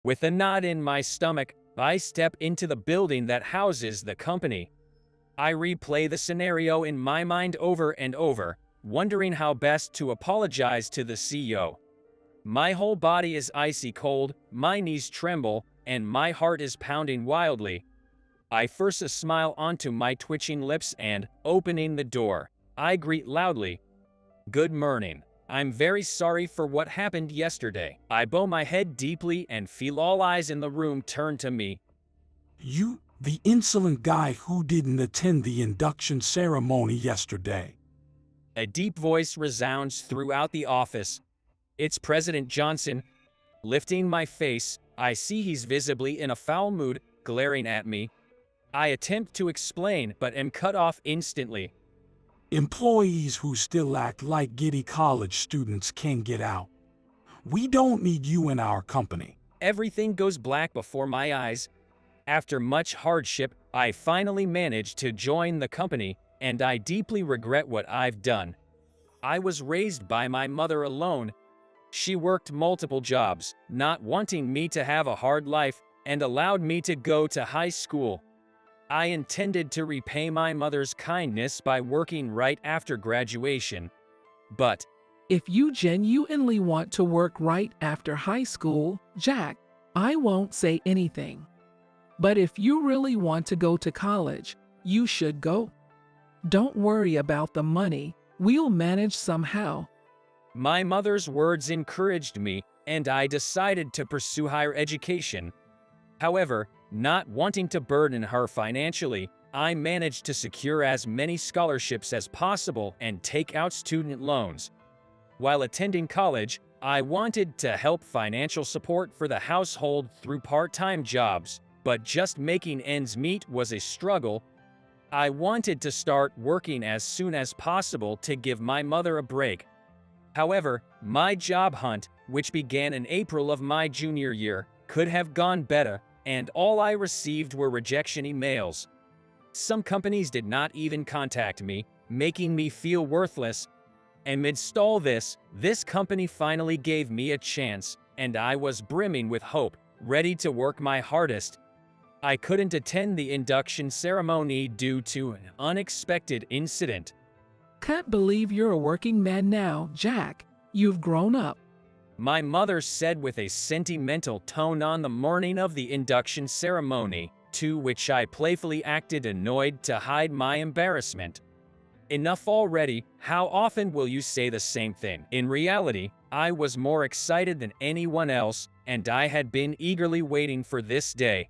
With a knot in my stomach, I step into the building that houses the company. I replay the scenario in my mind over and over, wondering how best to apologize to the CEO. My whole body is icy cold, my knees tremble, and my heart is pounding wildly. I force a smile onto my twitching lips and, opening the door, I greet loudly, "Good morning. I'm very sorry for what happened yesterday." I bow my head deeply and feel all eyes in the room turn to me. You, the insolent guy who didn't attend the induction ceremony yesterday. A deep voice resounds throughout the office. It's President Johnson. Lifting my face, I see he's visibly in a foul mood, glaring at me. I attempt to explain, but am cut off instantly. Employees who still act like giddy college students can get out. We don't need you in our company. Everything goes black before my eyes. After much hardship, I finally managed to join the company, and I deeply regret what I've done. I was raised by my mother alone. She worked multiple jobs, not wanting me to have a hard life, and allowed me to go to high school. I intended to repay my mother's kindness by working right after graduation. But if you genuinely want to work right after high school, Jack, I won't say anything. But if you really want to go to college, you should go. Don't worry about the money, we'll manage somehow. my mother's words encouraged me, and I decided to pursue higher education. However, not wanting to burden her financially, I managed to secure as many scholarships as possible and take out student loans. While attending college, I wanted to help financial support for the household through part-time jobs, but just making ends meet was a struggle. I wanted to start working as soon as possible to give my mother a break. However, my job hunt, which began in April of my junior year, could have gone better, and all I received were rejection emails. Some companies did not even contact me, making me feel worthless. Amidst all this company finally gave me a chance, and I was brimming with hope, ready to work my hardest. I couldn't attend the induction ceremony due to an unexpected incident. Can't believe you're a working man now, Jack. You've grown up. My mother said with a sentimental tone on the morning of the induction ceremony, to which I playfully acted annoyed to hide my embarrassment. Enough already, how often will you say the same thing? In reality, I was more excited than anyone else, and I had been eagerly waiting for this day.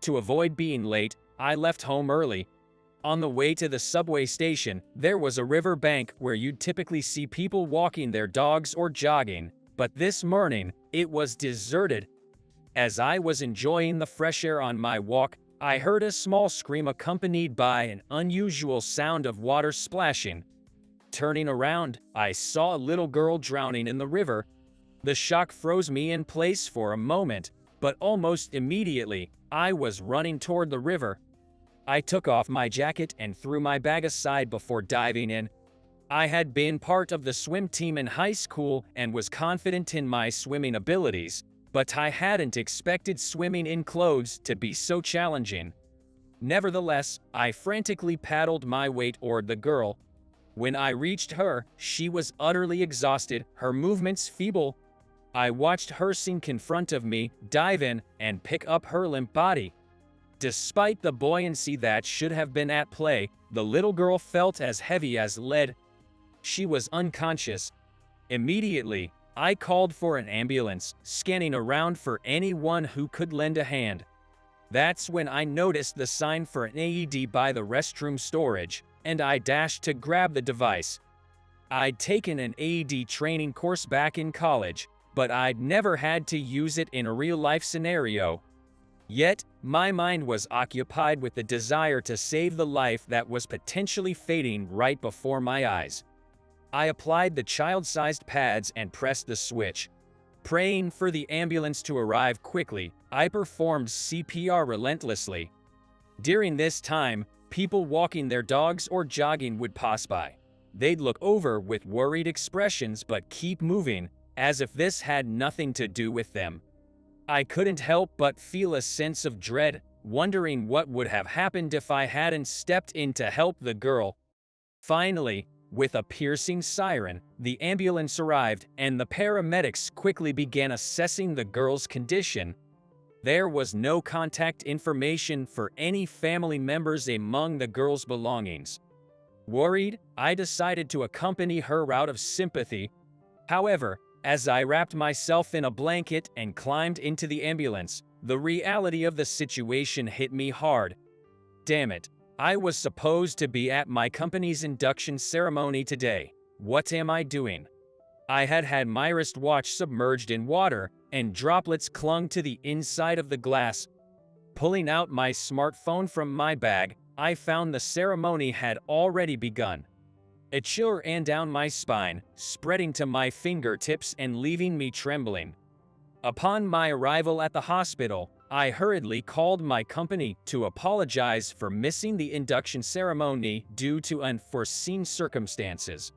To avoid being late, I left home early. On the way to the subway station, there was a river bank where you'd typically see people walking their dogs or jogging, but this morning, it was deserted. As I was enjoying the fresh air on my walk, I heard a small scream accompanied by an unusual sound of water splashing. Turning around, I saw a little girl drowning in the river. The shock froze me in place for a moment, but almost immediately, I was running toward the river. I took off my jacket and threw my bag aside before diving in. I had been part of the swim team in high school and was confident in my swimming abilities, but I hadn't expected swimming in clothes to be so challenging. Nevertheless, I frantically paddled my way toward the girl. When I reached her, she was utterly exhausted, her movements feeble. I watched her sink in front of me, dive in, and pick up her limp body. Despite the buoyancy that should have been at play, the little girl felt as heavy as lead. She was unconscious. Immediately, I called for an ambulance, scanning around for anyone who could lend a hand. That's when I noticed the sign for an AED by the restroom storage, and I dashed to grab the device. I'd taken an AED training course back in college, but I'd never had to use it in a real-life scenario. Yet, my mind was occupied with the desire to save the life that was potentially fading right before my eyes. I applied the child-sized pads and pressed the switch. Praying for the ambulance to arrive quickly, I performed CPR relentlessly. During this time, people walking their dogs or jogging would pass by. They'd look over with worried expressions but keep moving, as if this had nothing to do with them. I couldn't help but feel a sense of dread, wondering what would have happened if I hadn't stepped in to help the girl. Finally, with a piercing siren, the ambulance arrived and the paramedics quickly began assessing the girl's condition. There was no contact information for any family members among the girl's belongings. Worried, I decided to accompany her out of sympathy. However, as I wrapped myself in a blanket and climbed into the ambulance, the reality of the situation hit me hard. Damn it, I was supposed to be at my company's induction ceremony today. What am I doing? I had had my wristwatch submerged in water, and droplets clung to the inside of the glass. Pulling out my smartphone from my bag, I found the ceremony had already begun. A chill ran down my spine, spreading to my fingertips and leaving me trembling. Upon my arrival at the hospital, I hurriedly called my company to apologize for missing the induction ceremony due to unforeseen circumstances.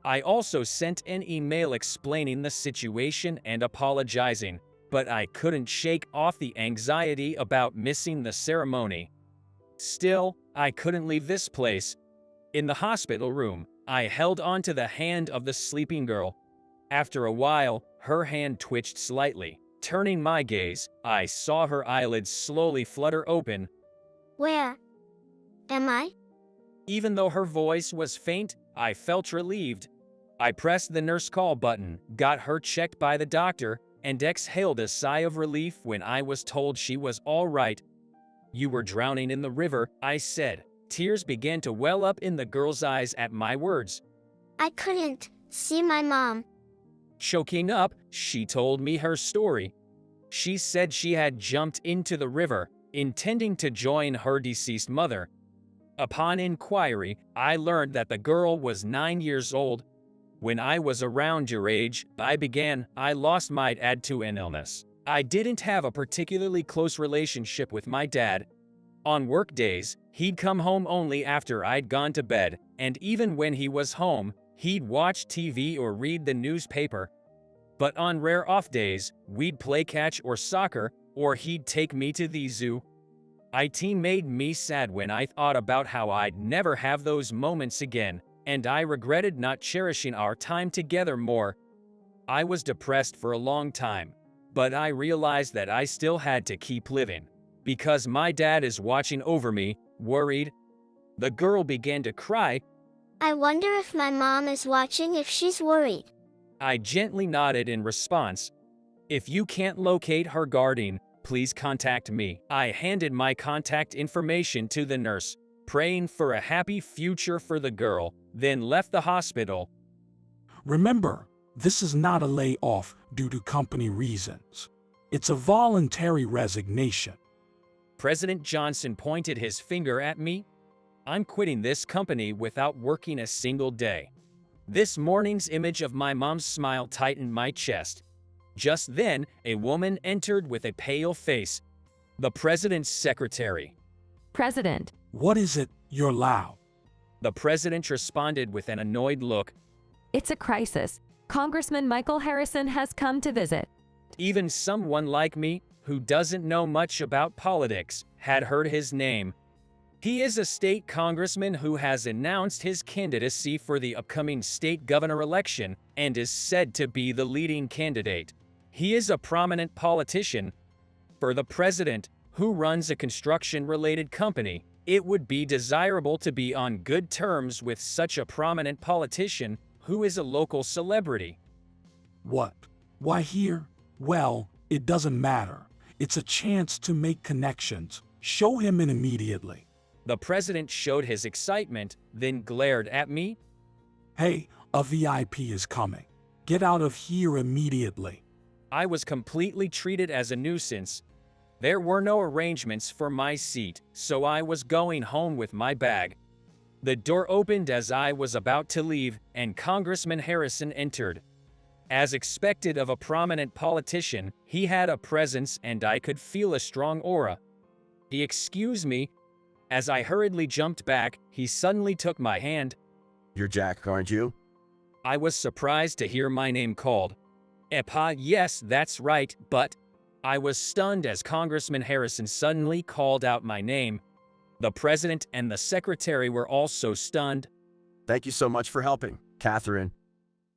I also sent an email explaining the situation and apologizing, but I couldn't shake off the anxiety about missing the ceremony. Still, I couldn't leave this place. In the hospital room, I held onto the hand of the sleeping girl. After a while, her hand twitched slightly. Turning my gaze, I saw her eyelids slowly flutter open. Where am I? Even though her voice was faint, I felt relieved. I pressed the nurse call button, got her checked by the doctor, and exhaled a sigh of relief when I was told she was all right. "You were drowning in the river," I said. Tears began to well up in the girl's eyes at my words. I couldn't see my mom. Choking up, she told me her story. She said she had jumped into the river, intending to join her deceased mother. Upon inquiry, I learned that the girl was 9 years old. When I was around your age, I lost my dad to an illness. I didn't have a particularly close relationship with my dad. On work days, he'd come home only after I'd gone to bed, and even when he was home, he'd watch TV or read the newspaper. But on rare off days, we'd play catch or soccer, or he'd take me to the zoo. It made me sad when I thought about how I'd never have those moments again, and I regretted not cherishing our time together more. I was depressed for a long time, but I realized that I still had to keep living. Because my dad is watching over me, worried. The girl began to cry. I wonder if my mom is watching, if she's worried. I gently nodded in response. If you can't locate her guardian, please contact me. I handed my contact information to the nurse, praying for a happy future for the girl, then left the hospital. Remember, this is not a layoff due to company reasons. It's a voluntary resignation. President Johnson pointed his finger at me. I'm quitting this company without working a single day. This morning's image of my mom's smile tightened my chest. Just then, a woman entered with a pale face. The president's secretary. President. What is it? You're loud. The president responded with an annoyed look. It's a crisis. Congressman Michael Harrison has come to visit. Even someone like me, who doesn't know much about politics, had heard his name. He is a state congressman who has announced his candidacy for the upcoming state governor election and is said to be the leading candidate. He is a prominent politician. For the president, who runs a construction-related company, it would be desirable to be on good terms with such a prominent politician who is a local celebrity. What? Why here? Well, it doesn't matter. It's a chance to make connections. Show him in immediately. The president showed his excitement, then glared at me. Hey, a VIP is coming. Get out of here immediately. I was completely treated as a nuisance. There were no arrangements for my seat, so I was going home with my bag. The door opened as I was about to leave, and Congressman Harrison entered. As expected of a prominent politician, he had a presence and I could feel a strong aura. He excused me. As I hurriedly jumped back, he suddenly took my hand. You're Jack, aren't you? I was surprised to hear my name called. Yes, that's right, but... I was stunned as Congressman Harrison suddenly called out my name. The president and the secretary were also stunned. Thank you so much for helping, Catherine.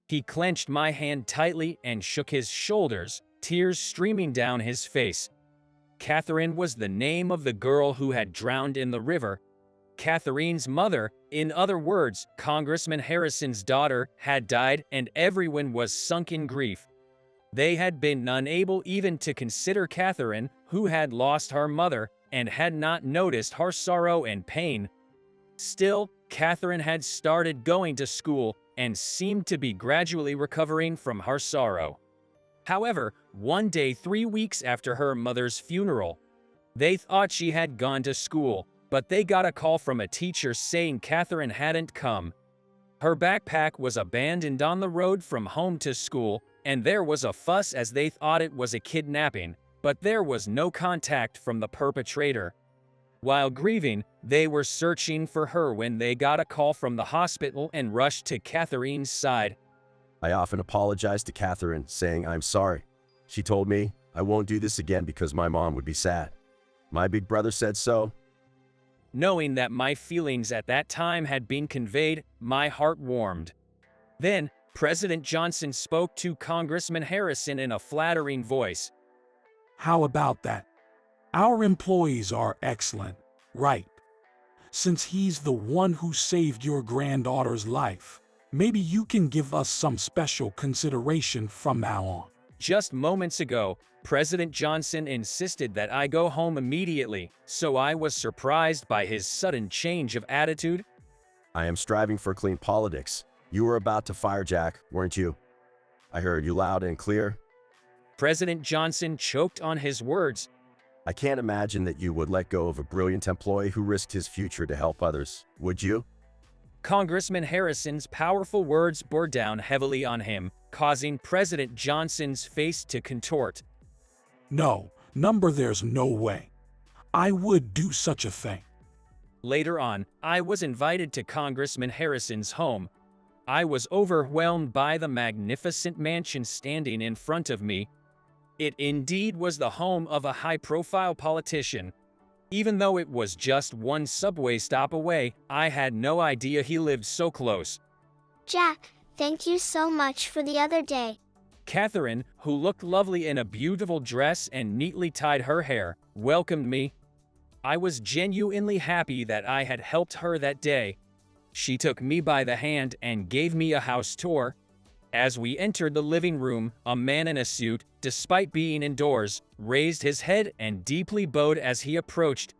He clenched my hand tightly and shook his shoulders, tears streaming down his face. Catherine was the name of the girl who had drowned in the river. Catherine's mother, in other words, Congressman Harrison's daughter, had died, and everyone was sunk in grief. They had been unable even to consider Catherine, who had lost her mother, and had not noticed her sorrow and pain. Still, Catherine had started going to school and seemed to be gradually recovering from her sorrow. However, one day 3 weeks after her mother's funeral, they thought she had gone to school, but they got a call from a teacher saying Catherine hadn't come. Her backpack was abandoned on the road from home to school, and there was a fuss as they thought it was a kidnapping, but there was no contact from the perpetrator. While grieving, they were searching for her when they got a call from the hospital and rushed to Catherine's side. I often apologize to Catherine, saying I'm sorry. She told me I won't do this again because my mom would be sad. My big brother said so. Knowing that my feelings at that time had been conveyed, my heart warmed. Then, President Johnson spoke to Congressman Harrison in a flattering voice. How about that? Our employees are excellent, right? Since he's the one who saved your granddaughter's life, maybe you can give us some special consideration from now on. Just moments ago, President Johnson insisted that I go home immediately, so I was surprised by his sudden change of attitude. I am striving for clean politics. You were about to fire Jack, weren't you? I heard you loud and clear. President Johnson choked on his words. I can't imagine that you would let go of a brilliant employee who risked his future to help others, would you? Congressman Harrison's powerful words bore down heavily on him, causing President Johnson's face to contort. No, there's no way. I would do such a thing. Later on, I was invited to Congressman Harrison's home. I was overwhelmed by the magnificent mansion standing in front of me. It indeed was the home of a high-profile politician. Even though it was just one subway stop away, I had no idea he lived so close. Jack, thank you so much for the other day. Catherine, who looked lovely in a beautiful dress and neatly tied her hair, welcomed me. I was genuinely happy that I had helped her that day. She took me by the hand and gave me a house tour. As we entered the living room, a man in a suit, despite being indoors, raised his head and deeply bowed as he approached.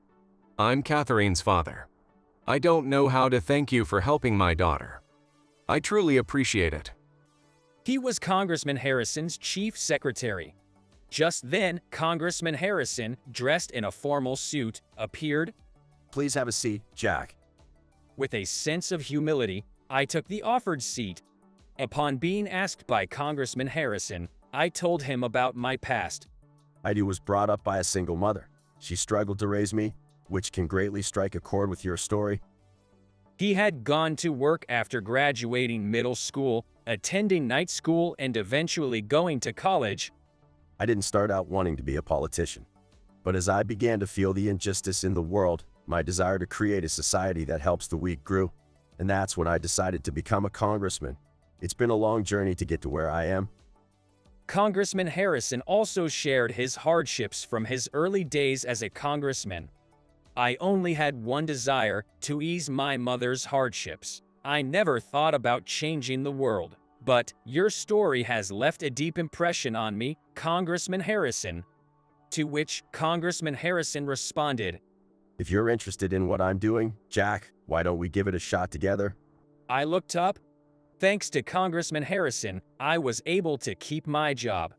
I'm Catherine's father. I don't know how to thank you for helping my daughter. I truly appreciate it. He was Congressman Harrison's chief secretary. Just then, Congressman Harrison, dressed in a formal suit, appeared. Please have a seat, Jack. With a sense of humility, I took the offered seat. Upon being asked by Congressman Harrison, I told him about my past. I was brought up by a single mother. She struggled to raise me, which can greatly strike a chord with your story. He had gone to work after graduating middle school, attending night school, and eventually going to college. I didn't start out wanting to be a politician. But as I began to feel the injustice in the world, my desire to create a society that helps the weak grew. And that's when I decided to become a congressman. It's been a long journey to get to where I am. Congressman Harrison also shared his hardships from his early days as a congressman. I only had one desire, to ease my mother's hardships. I never thought about changing the world. But your story has left a deep impression on me, Congressman Harrison. To which Congressman Harrison responded, If you're interested in what I'm doing, Jack, why don't we give it a shot together? I looked up. Thanks to Congressman Harrison, I was able to keep my job.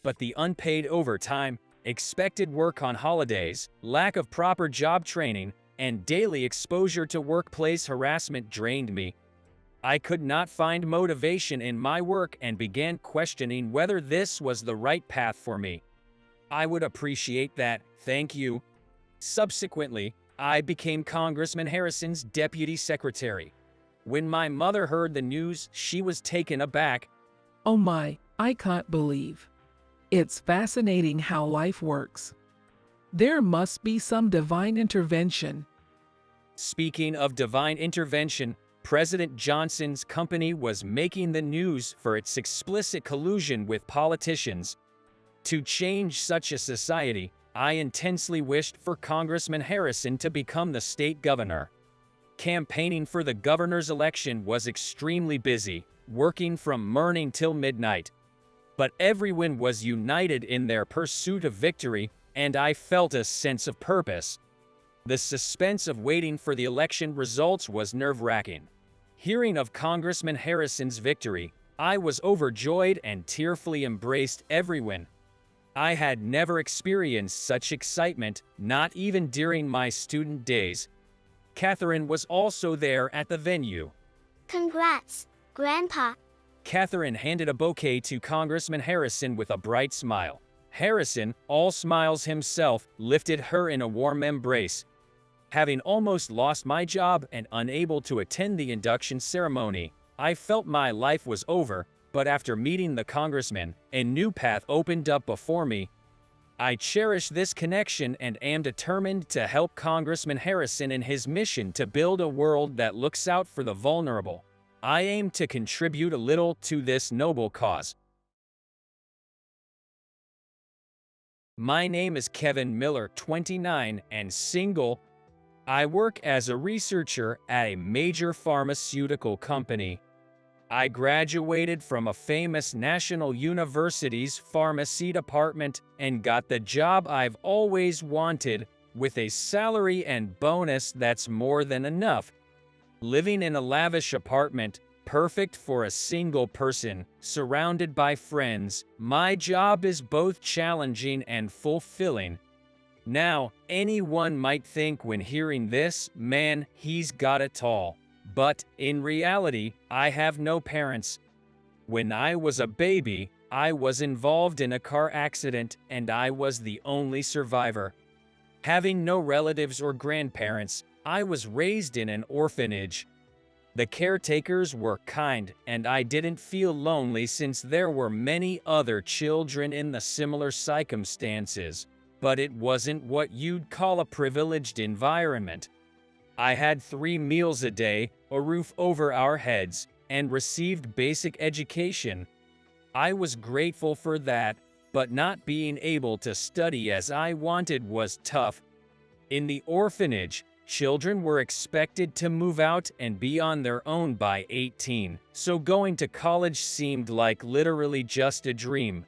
But the unpaid overtime, expected work on holidays, lack of proper job training, and daily exposure to workplace harassment drained me. I could not find motivation in my work and began questioning whether this was the right path for me. I would appreciate that, thank you. Subsequently, I became Congressman Harrison's deputy secretary. When my mother heard the news, she was taken aback. Oh my, I can't believe. It's fascinating how life works. There must be some divine intervention. Speaking of divine intervention, President Johnson's company was making the news for its explicit collusion with politicians. To change such a society, I intensely wished for Congressman Harrison to become the state governor. Campaigning for the governor's election was extremely busy, working from morning till midnight. But everyone was united in their pursuit of victory, and I felt a sense of purpose. The suspense of waiting for the election results was nerve-wracking. Hearing of Congressman Harrison's victory, I was overjoyed and tearfully embraced everyone. I had never experienced such excitement, not even during my student days. Catherine was also there at the venue. Congrats, Grandpa. Catherine handed a bouquet to Congressman Harrison with a bright smile. Harrison, all smiles himself, lifted her in a warm embrace. Having almost lost my job and unable to attend the induction ceremony, I felt my life was over, but after meeting the congressman, a new path opened up before me. I cherish this connection and am determined to help Congressman Harrison in his mission to build a world that looks out for the vulnerable. I aim to contribute a little to this noble cause. My name is Kevin Miller, 29, and single. I work as a researcher at a major pharmaceutical company. I graduated from a famous national university's pharmacy department and got the job I've always wanted, with a salary and bonus that's more than enough. Living in a lavish apartment, perfect for a single person, surrounded by friends, my job is both challenging and fulfilling. Now, anyone might think when hearing this, man, he's got it all. But, in reality, I have no parents. When I was a baby, I was involved in a car accident and I was the only survivor. Having no relatives or grandparents, I was raised in an orphanage. The caretakers were kind and I didn't feel lonely since there were many other children in the similar circumstances, but it wasn't what you'd call a privileged environment. I had 3 meals a day, a roof over our heads, and received basic education. I was grateful for that, but not being able to study as I wanted was tough. In the orphanage, children were expected to move out and be on their own by 18, so going to college seemed like literally just a dream.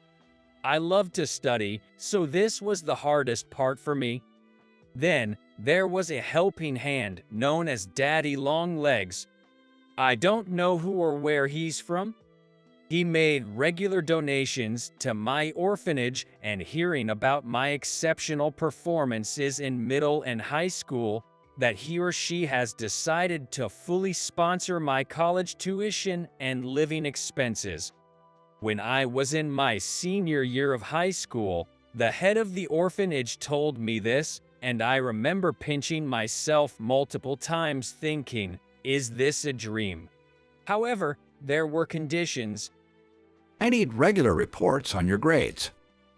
I loved to study, so this was the hardest part for me. Then, there was a helping hand known as Daddy Longlegs. I don't know who or where he's from. He made regular donations to my orphanage, and hearing about my exceptional performances in middle and high school, that he or she has decided to fully sponsor my college tuition and living expenses. When I was in my senior year of high school, the head of the orphanage told me this, and I remember pinching myself multiple times thinking, is this a dream? However, there were conditions. I need regular reports on your grades.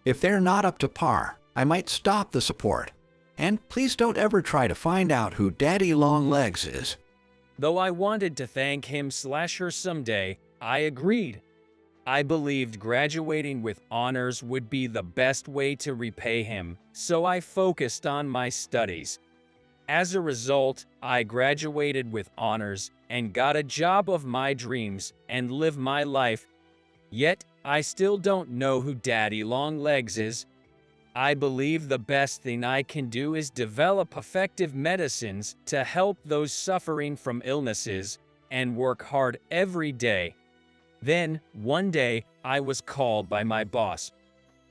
If they're not up to par, I might stop the support. And please don't ever try to find out who Daddy Longlegs is. Though I wanted to thank him/her someday, I agreed. I believed graduating with honors would be the best way to repay him, so I focused on my studies. As a result, I graduated with honors and got a job of my dreams and lived my life. Yet, I still don't know who Daddy Longlegs is. I believe the best thing I can do is develop effective medicines to help those suffering from illnesses and work hard every day. Then, one day, I was called by my boss.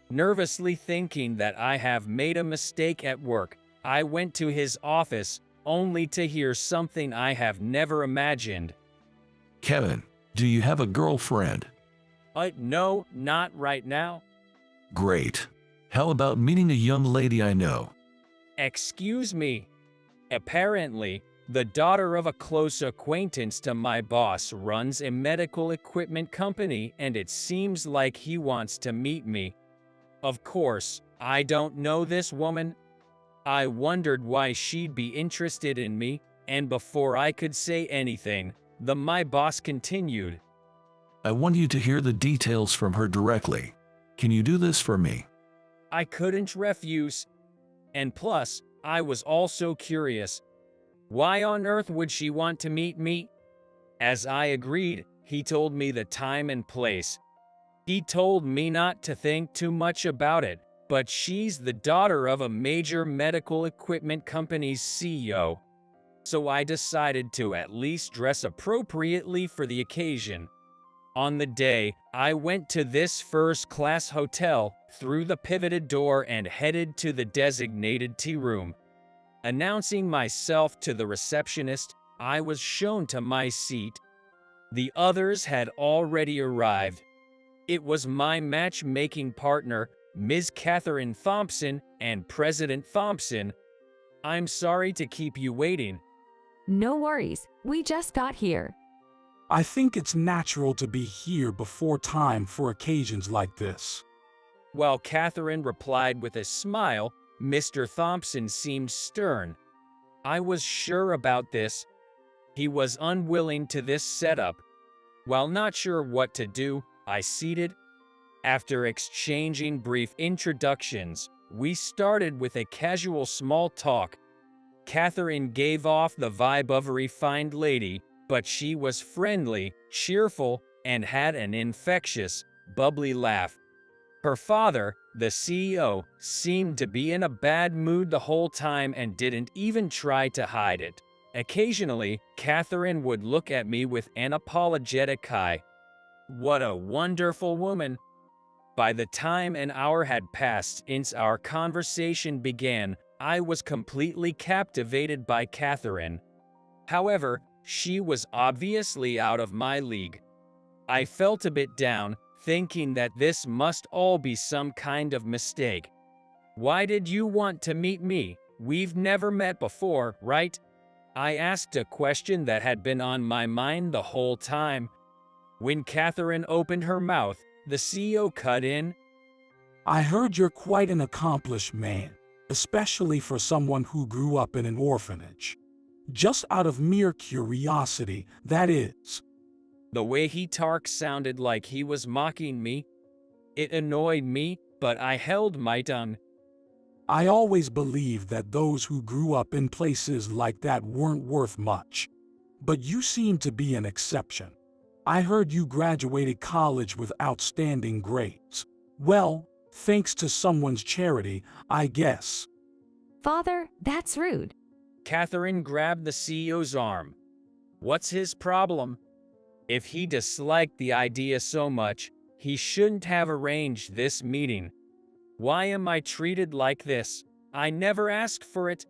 Nervously thinking that I have made a mistake at work, I went to his office, only to hear something I have never imagined. Kevin, do you have a girlfriend? No, not right now. Great. How about meeting a young lady I know? Excuse me. Apparently, the daughter of a close acquaintance to my boss runs a medical equipment company and it seems like he wants to meet me. Of course, I don't know this woman. I wondered why she'd be interested in me, and before I could say anything, my boss continued. I want you to hear the details from her directly. Can you do this for me? I couldn't refuse. And plus, I was also curious. Why on earth would she want to meet me? As I agreed, he told me the time and place. He told me not to think too much about it, but she's the daughter of a major medical equipment company's CEO. So I decided to at least dress appropriately for the occasion. On the day, I went to this first-class hotel, through the pivoted door and headed to the designated tea room. Announcing myself to the receptionist, I was shown to my seat. The others had already arrived. It was my matchmaking partner, Ms. Catherine Thompson, and President Thompson. I'm sorry to keep you waiting. No worries, we just got here. I think it's natural to be here before time for occasions like this. While Catherine replied with a smile, Mr. Thompson seemed stern. I was sure about this. He was unwilling to this setup. While not sure what to do, I ceded. After exchanging brief introductions, we started with a casual small talk. Catherine gave off the vibe of a refined lady, but she was friendly, cheerful, and had an infectious, bubbly laugh. Her father, the CEO, seemed to be in a bad mood the whole time and didn't even try to hide it. Occasionally, Catherine would look at me with an apologetic eye. What a wonderful woman! By the time an hour had passed since our conversation began, I was completely captivated by Catherine. However, she was obviously out of my league. I felt a bit down, thinking that this must all be some kind of mistake. Why did you want to meet me? We've never met before, right? I asked a question that had been on my mind the whole time. When Catherine opened her mouth, the CEO cut in. I heard you're quite an accomplished man, especially for someone who grew up in an orphanage. Just out of mere curiosity, that is. The way he talked sounded like he was mocking me. It annoyed me, but I held my tongue. I always believed that those who grew up in places like that weren't worth much. But you seem to be an exception. I heard you graduated college with outstanding grades. Well, thanks to someone's charity, I guess. Father, that's rude. Catherine grabbed the CEO's arm. What's his problem? If he disliked the idea so much, he shouldn't have arranged this meeting. Why am I treated like this? I never asked for it.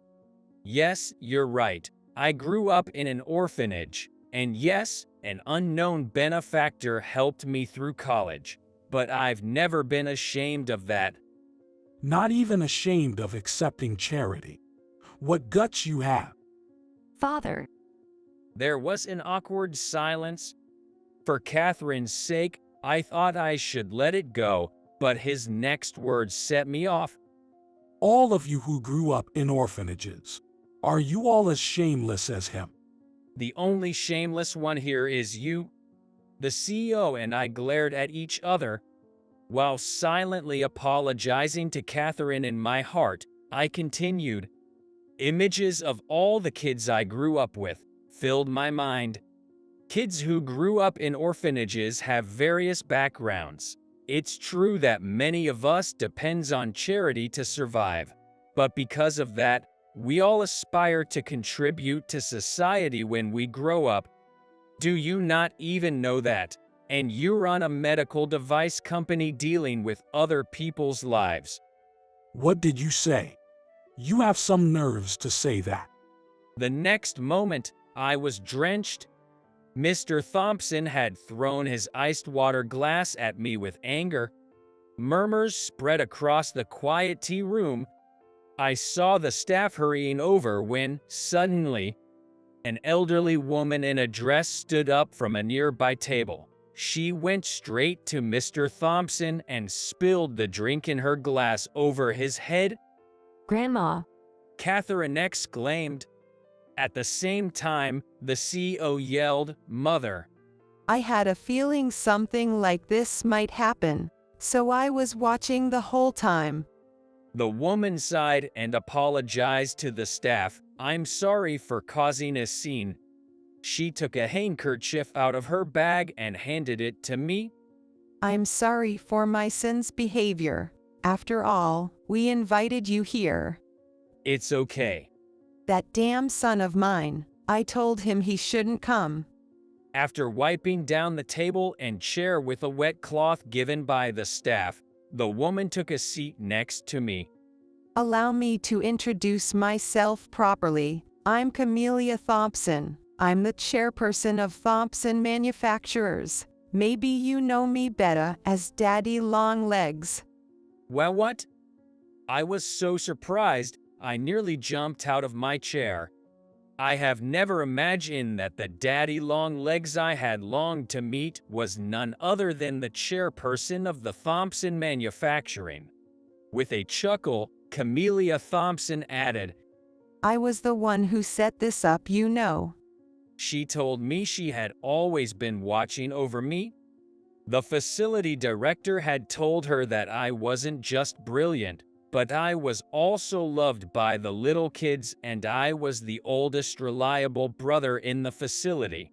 Yes, you're right. I grew up in an orphanage. And yes, an unknown benefactor helped me through college. But I've never been ashamed of that. Not even ashamed of accepting charity. What guts you have. Father. There was an awkward silence. For Catherine's sake, I thought I should let it go, but his next words set me off. All of you who grew up in orphanages, are you all as shameless as him? The only shameless one here is you. The CEO and I glared at each other. While silently apologizing to Catherine in my heart, I continued. Images of all the kids I grew up with filled my mind. Kids who grew up in orphanages have various backgrounds. It's true that many of us depends on charity to survive. But because of that, we all aspire to contribute to society when we grow up. Do you not even know that? And you run a medical device company dealing with other people's lives. What did you say? You have some nerves to say that. The next moment, I was drenched. Mr. Thompson had thrown his iced water glass at me with anger. Murmurs spread across the quiet tea room. I saw the staff hurrying over when, suddenly, an elderly woman in a dress stood up from a nearby table. She went straight to Mr. Thompson and spilled the drink in her glass over his head. Grandma, Catherine exclaimed. At the same time, the CO yelled, "Mother!" I had a feeling something like this might happen, so I was watching the whole time. The woman sighed and apologized to the staff. "I'm sorry for causing a scene." She took a handkerchief out of her bag and handed it to me. I'm sorry for my son's behavior. After all, we invited you here. It's okay. That damn son of mine, I told him he shouldn't come. After wiping down the table and chair with a wet cloth given by the staff, the woman took a seat next to me. Allow me to introduce myself properly. I'm Camelia Thompson. I'm the chairperson of Thompson Manufacturers. Maybe you know me better as Daddy Longlegs. Well, what? I was so surprised, I nearly jumped out of my chair. I have never imagined that the Daddy Longlegs I had longed to meet was none other than the chairperson of the Thompson Manufacturing. With a chuckle, Camelia Thompson added, I was the one who set this up, you know. She told me she had always been watching over me. The facility director had told her that I wasn't just brilliant, but I was also loved by the little kids, and I was the oldest reliable brother in the facility.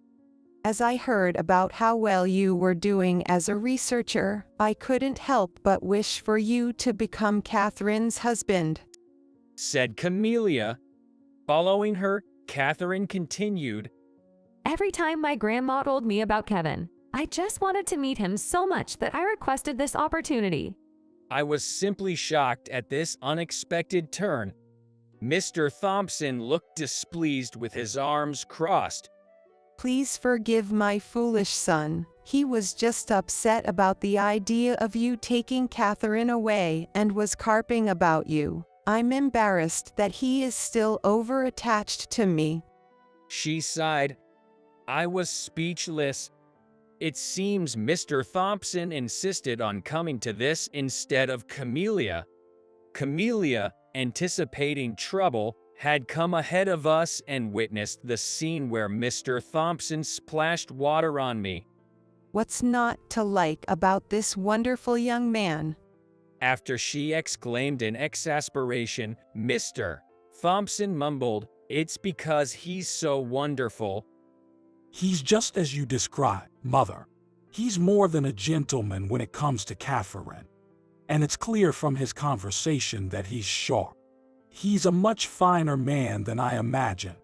As I heard about how well you were doing as a researcher, I couldn't help but wish for you to become Catherine's husband, said Camelia. Following her, Catherine continued, every time my grandma told me about Kevin, I just wanted to meet him so much that I requested this opportunity. I was simply shocked at this unexpected turn. Mr. Thompson looked displeased with his arms crossed. Please forgive my foolish son. He was just upset about the idea of you taking Catherine away and was carping about you. I'm embarrassed that he is still over-attached to me. She sighed. I was speechless. It seems Mr. Thompson insisted on coming to this instead of Camelia. Camelia, anticipating trouble, had come ahead of us and witnessed the scene where Mr. Thompson splashed water on me. What's not to like about this wonderful young man? After she exclaimed in exasperation, Mr. Thompson mumbled, it's because he's so wonderful. He's just as you described, Mother. He's more than a gentleman when it comes to Catherine. And it's clear from his conversation that he's sharp. He's a much finer man than I imagined.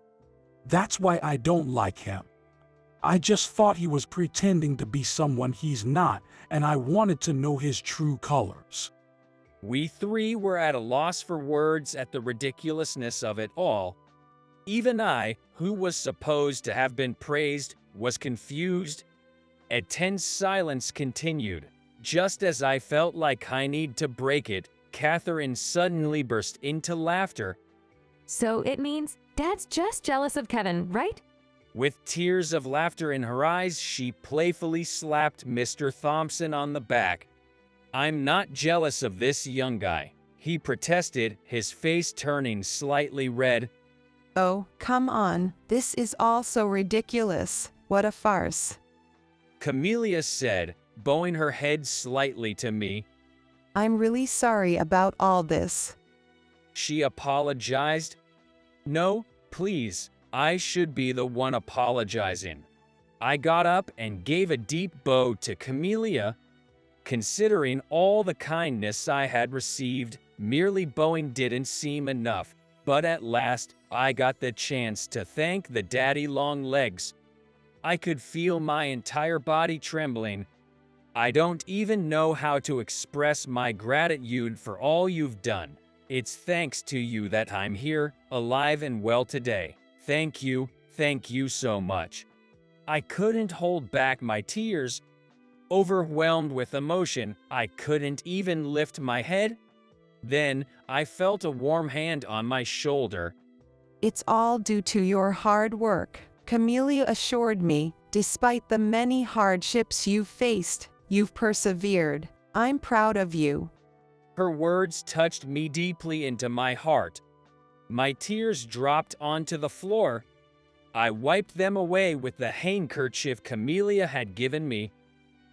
That's why I don't like him. I just thought he was pretending to be someone he's not, and I wanted to know his true colors. We three were at a loss for words at the ridiculousness of it all. Even I, who was supposed to have been praised, was confused. A tense silence continued. Just as I felt like I need to break it, Catherine suddenly burst into laughter. So it means Dad's just jealous of Kevin, right? With tears of laughter in her eyes, she playfully slapped Mr. Thompson on the back. I'm not jealous of this young guy, he protested, his face turning slightly red. Oh, come on, this is all so ridiculous. What a farce. Camelia said, bowing her head slightly to me. I'm really sorry about all this. She apologized. No, please, I should be the one apologizing. I got up and gave a deep bow to Camelia. Considering all the kindness I had received, merely bowing didn't seem enough, but at last, I got the chance to thank the Daddy Longlegs. I could feel my entire body trembling. I don't even know how to express my gratitude for all you've done. It's thanks to you that I'm here, alive and well today. Thank you so much. I couldn't hold back my tears. Overwhelmed with emotion, I couldn't even lift my head. Then, I felt a warm hand on my shoulder. It's all due to your hard work. Camelia assured me Despite the many hardships you've faced, you've persevered. I'm proud of you. Her words touched me deeply into my heart. My tears dropped onto the floor. I wiped them away with the handkerchief Camellia had given me.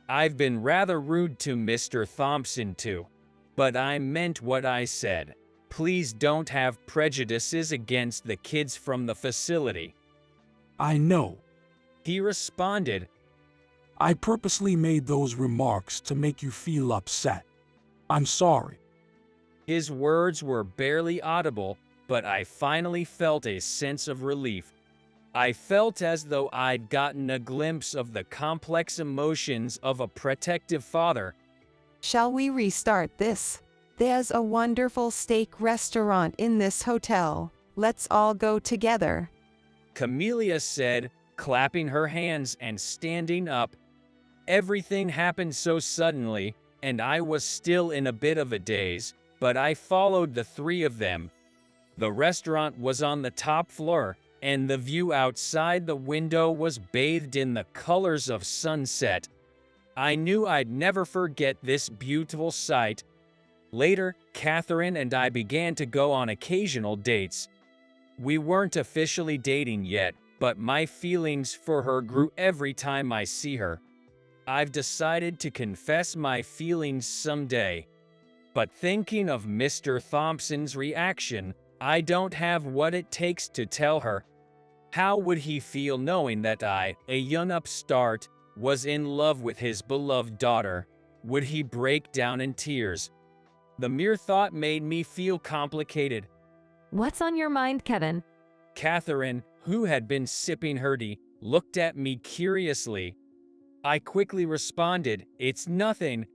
I've been rather rude to Mr. Thompson too, but I meant what I said. Please don't have prejudices against the kids from the facility. I know. He responded. I purposely made those remarks to make you feel upset. I'm sorry. His words were barely audible, but I finally felt a sense of relief. I felt as though I'd gotten a glimpse of the complex emotions of a protective father. Shall we restart this? There's a wonderful steak restaurant in this hotel. Let's all go together. Camellia said, clapping her hands and standing up. Everything happened so suddenly, and I was still in a bit of a daze, but I followed the three of them. The restaurant was on the top floor, and the view outside the window was bathed in the colors of sunset. I knew I'd never forget this beautiful sight. Later, Catherine and I began to go on occasional dates. We weren't officially dating yet, but my feelings for her grew every time I see her. I've decided to confess my feelings someday. But thinking of Mr. Thompson's reaction, I don't have what it takes to tell her. How would he feel knowing that I, a young upstart, was in love with his beloved daughter? Would he break down in tears? The mere thought made me feel complicated. What's on your mind, Kevin? Catherine, who had been sipping her tea, looked at me curiously. I quickly responded, "It's nothing."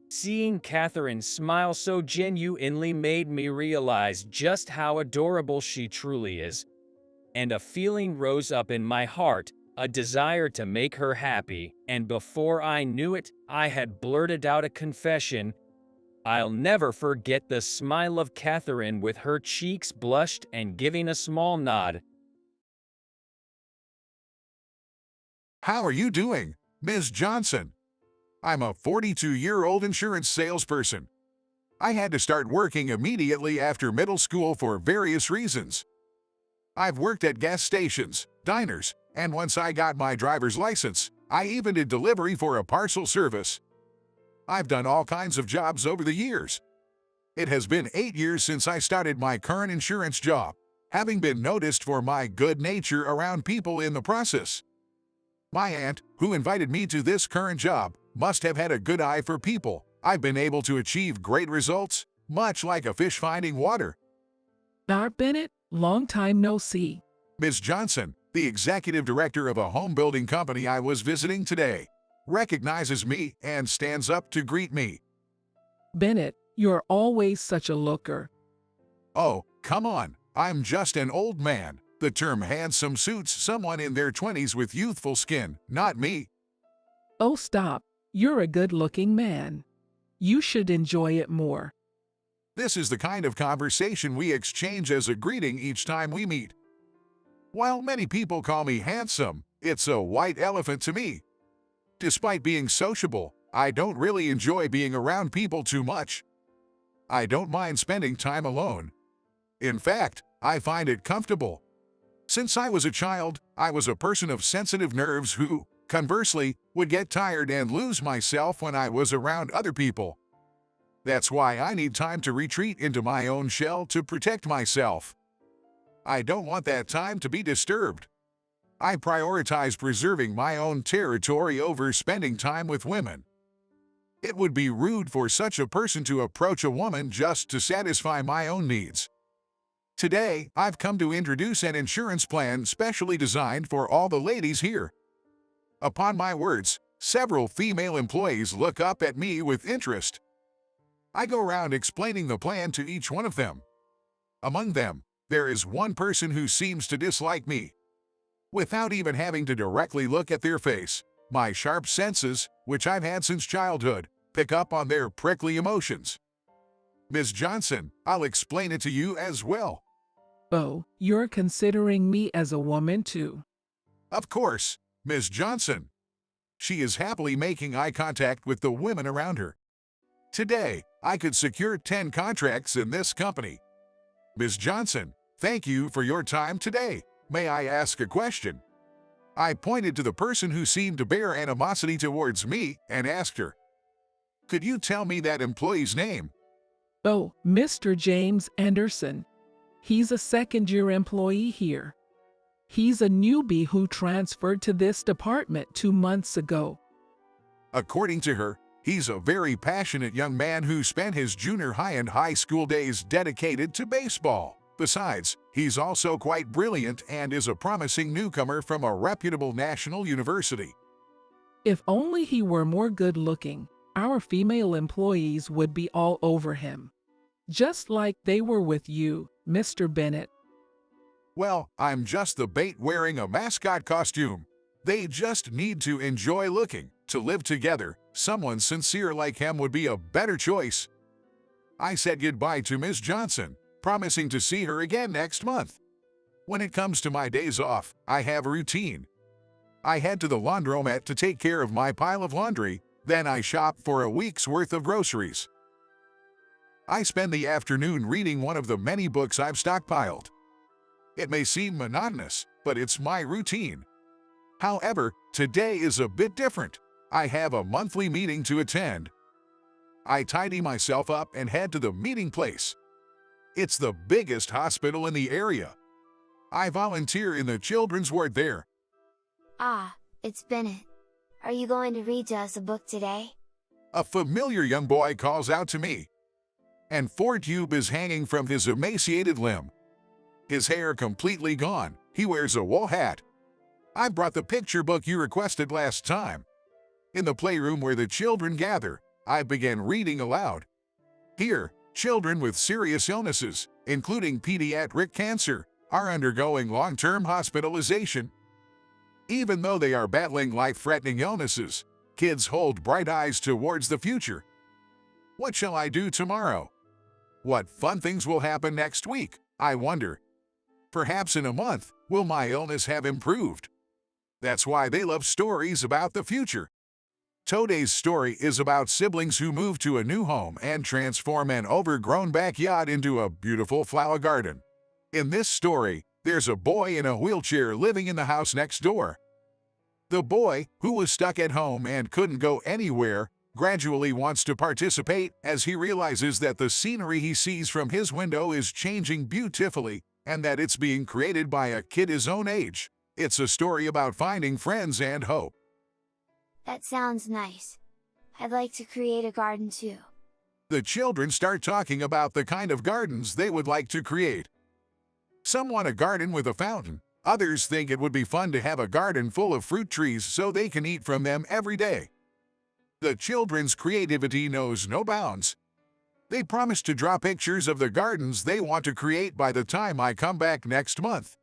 Seeing Catherine smile so genuinely made me realize just how adorable she truly is. And a feeling rose up in my heart, a desire to make her happy, and before I knew it, I had blurted out a confession. I'll never forget the smile of Catherine with her cheeks blushed and giving a small nod. How are you doing, Ms. Johnson? I'm a 42-year-old insurance salesperson. I had to start working immediately after middle school for various reasons. I've worked at gas stations, diners, and once I got my driver's license, I even did delivery for a parcel service. I've done all kinds of jobs over the years. It has been 8 years since I started my current insurance job, having been noticed for my good nature around people in the process. My aunt, who invited me to this current job, must have had a good eye for people. I've been able to achieve great results, much like a fish finding water. Art Bennett, long time no see. Ms. Johnson, the executive director of a home building company I was visiting today, recognizes me and stands up to greet me. Bennett, you're always such a looker. Oh, come on, I'm just an old man. The term handsome suits someone in their 20s with youthful skin, not me. Oh, stop. You're a good-looking man. You should enjoy it more. This is the kind of conversation we exchange as a greeting each time we meet. While many people call me handsome, it's a white elephant to me. Despite being sociable, I don't really enjoy being around people too much. I don't mind spending time alone. In fact, I find it comfortable. Since I was a child, I was a person of sensitive nerves who, conversely, would get tired and lose myself when I was around other people. That's why I need time to retreat into my own shell to protect myself. I don't want that time to be disturbed. I prioritize preserving my own territory over spending time with women. It would be rude for such a person to approach a woman just to satisfy my own needs. Today, I've come to introduce an insurance plan specially designed for all the ladies here. Upon my words, several female employees look up at me with interest. I go around explaining the plan to each one of them. Among them, there is one person who seems to dislike me. Without even having to directly look at their face, my sharp senses, which I've had since childhood, pick up on their prickly emotions. Ms. Johnson, I'll explain it to you as well. Oh, you're considering me as a woman too. Of course, Miss Johnson. She is happily making eye contact with the women around her. Today, I could secure 10 contracts in this company. Miss Johnson, thank you for your time today. May I ask a question? I pointed to the person who seemed to bear animosity towards me and asked her, could you tell me that employee's name? Oh, Mr. James Anderson. He's a second-year employee here. He's a newbie who transferred to this department 2 months ago. According to her, he's a very passionate young man who spent his junior high and high school days dedicated to baseball. Besides, he's also quite brilliant and is a promising newcomer from a reputable national university. If only he were more good-looking, our female employees would be all over him. Just like they were with you, Mr. Bennett. Well, I'm just the bait wearing a mascot costume. They just need to enjoy looking. To live together, someone sincere like him would be a better choice. I said goodbye to Miss Johnson, promising to see her again next month. When it comes to my days off, I have a routine. I head to the laundromat to take care of my pile of laundry, then I shop for a week's worth of groceries. I spend the afternoon reading one of the many books I've stockpiled. It may seem monotonous, but it's my routine. However, today is a bit different. I have a monthly meeting to attend. I tidy myself up and head to the meeting place. It's the biggest hospital in the area. I volunteer in the children's ward there. Ah, it's Bennett. Are you going to read to us a book today? A familiar young boy calls out to me. And 4 tube is hanging from his emaciated limb. His hair completely gone. He wears a wool hat. I brought the picture book you requested last time. In the playroom where the children gather, I began reading aloud. Here, children with serious illnesses, including pediatric cancer, are undergoing long-term hospitalization. Even though they are battling life-threatening illnesses, kids hold bright eyes towards the future. What shall I do tomorrow? What fun things will happen next week, I wonder. Perhaps in a month, will my illness have improved? That's why they love stories about the future. Today's story is about siblings who move to a new home and transform an overgrown backyard into a beautiful flower garden. In this story, there's a boy in a wheelchair living in the house next door. The boy, who was stuck at home and couldn't go anywhere, gradually wants to participate as he realizes that the scenery he sees from his window is changing beautifully and that it's being created by a kid his own age. It's a story about finding friends and hope. That sounds nice. I'd like to create a garden too. The children start talking about the kind of gardens they would like to create. Some want a garden with a fountain. Others think it would be fun to have a garden full of fruit trees so they can eat from them every day. The children's creativity knows no bounds. They promise to draw pictures of the gardens they want to create by the time I come back next month.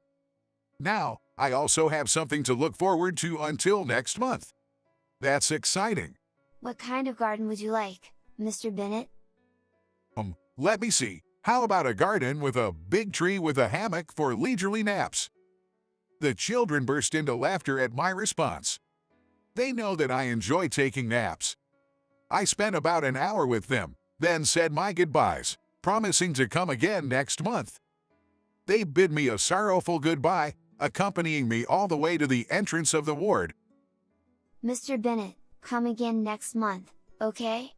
Now, I also have something to look forward to until next month. That's exciting. What kind of garden would you like, Mr. Bennett? Let me see. How about a garden with a big tree with a hammock for leisurely naps? The children burst into laughter at my response. They know that I enjoy taking naps. I spent about an hour with them, then said my goodbyes, promising to come again next month. They bid me a sorrowful goodbye, accompanying me all the way to the entrance of the ward. Mr. Bennett, come again next month, okay?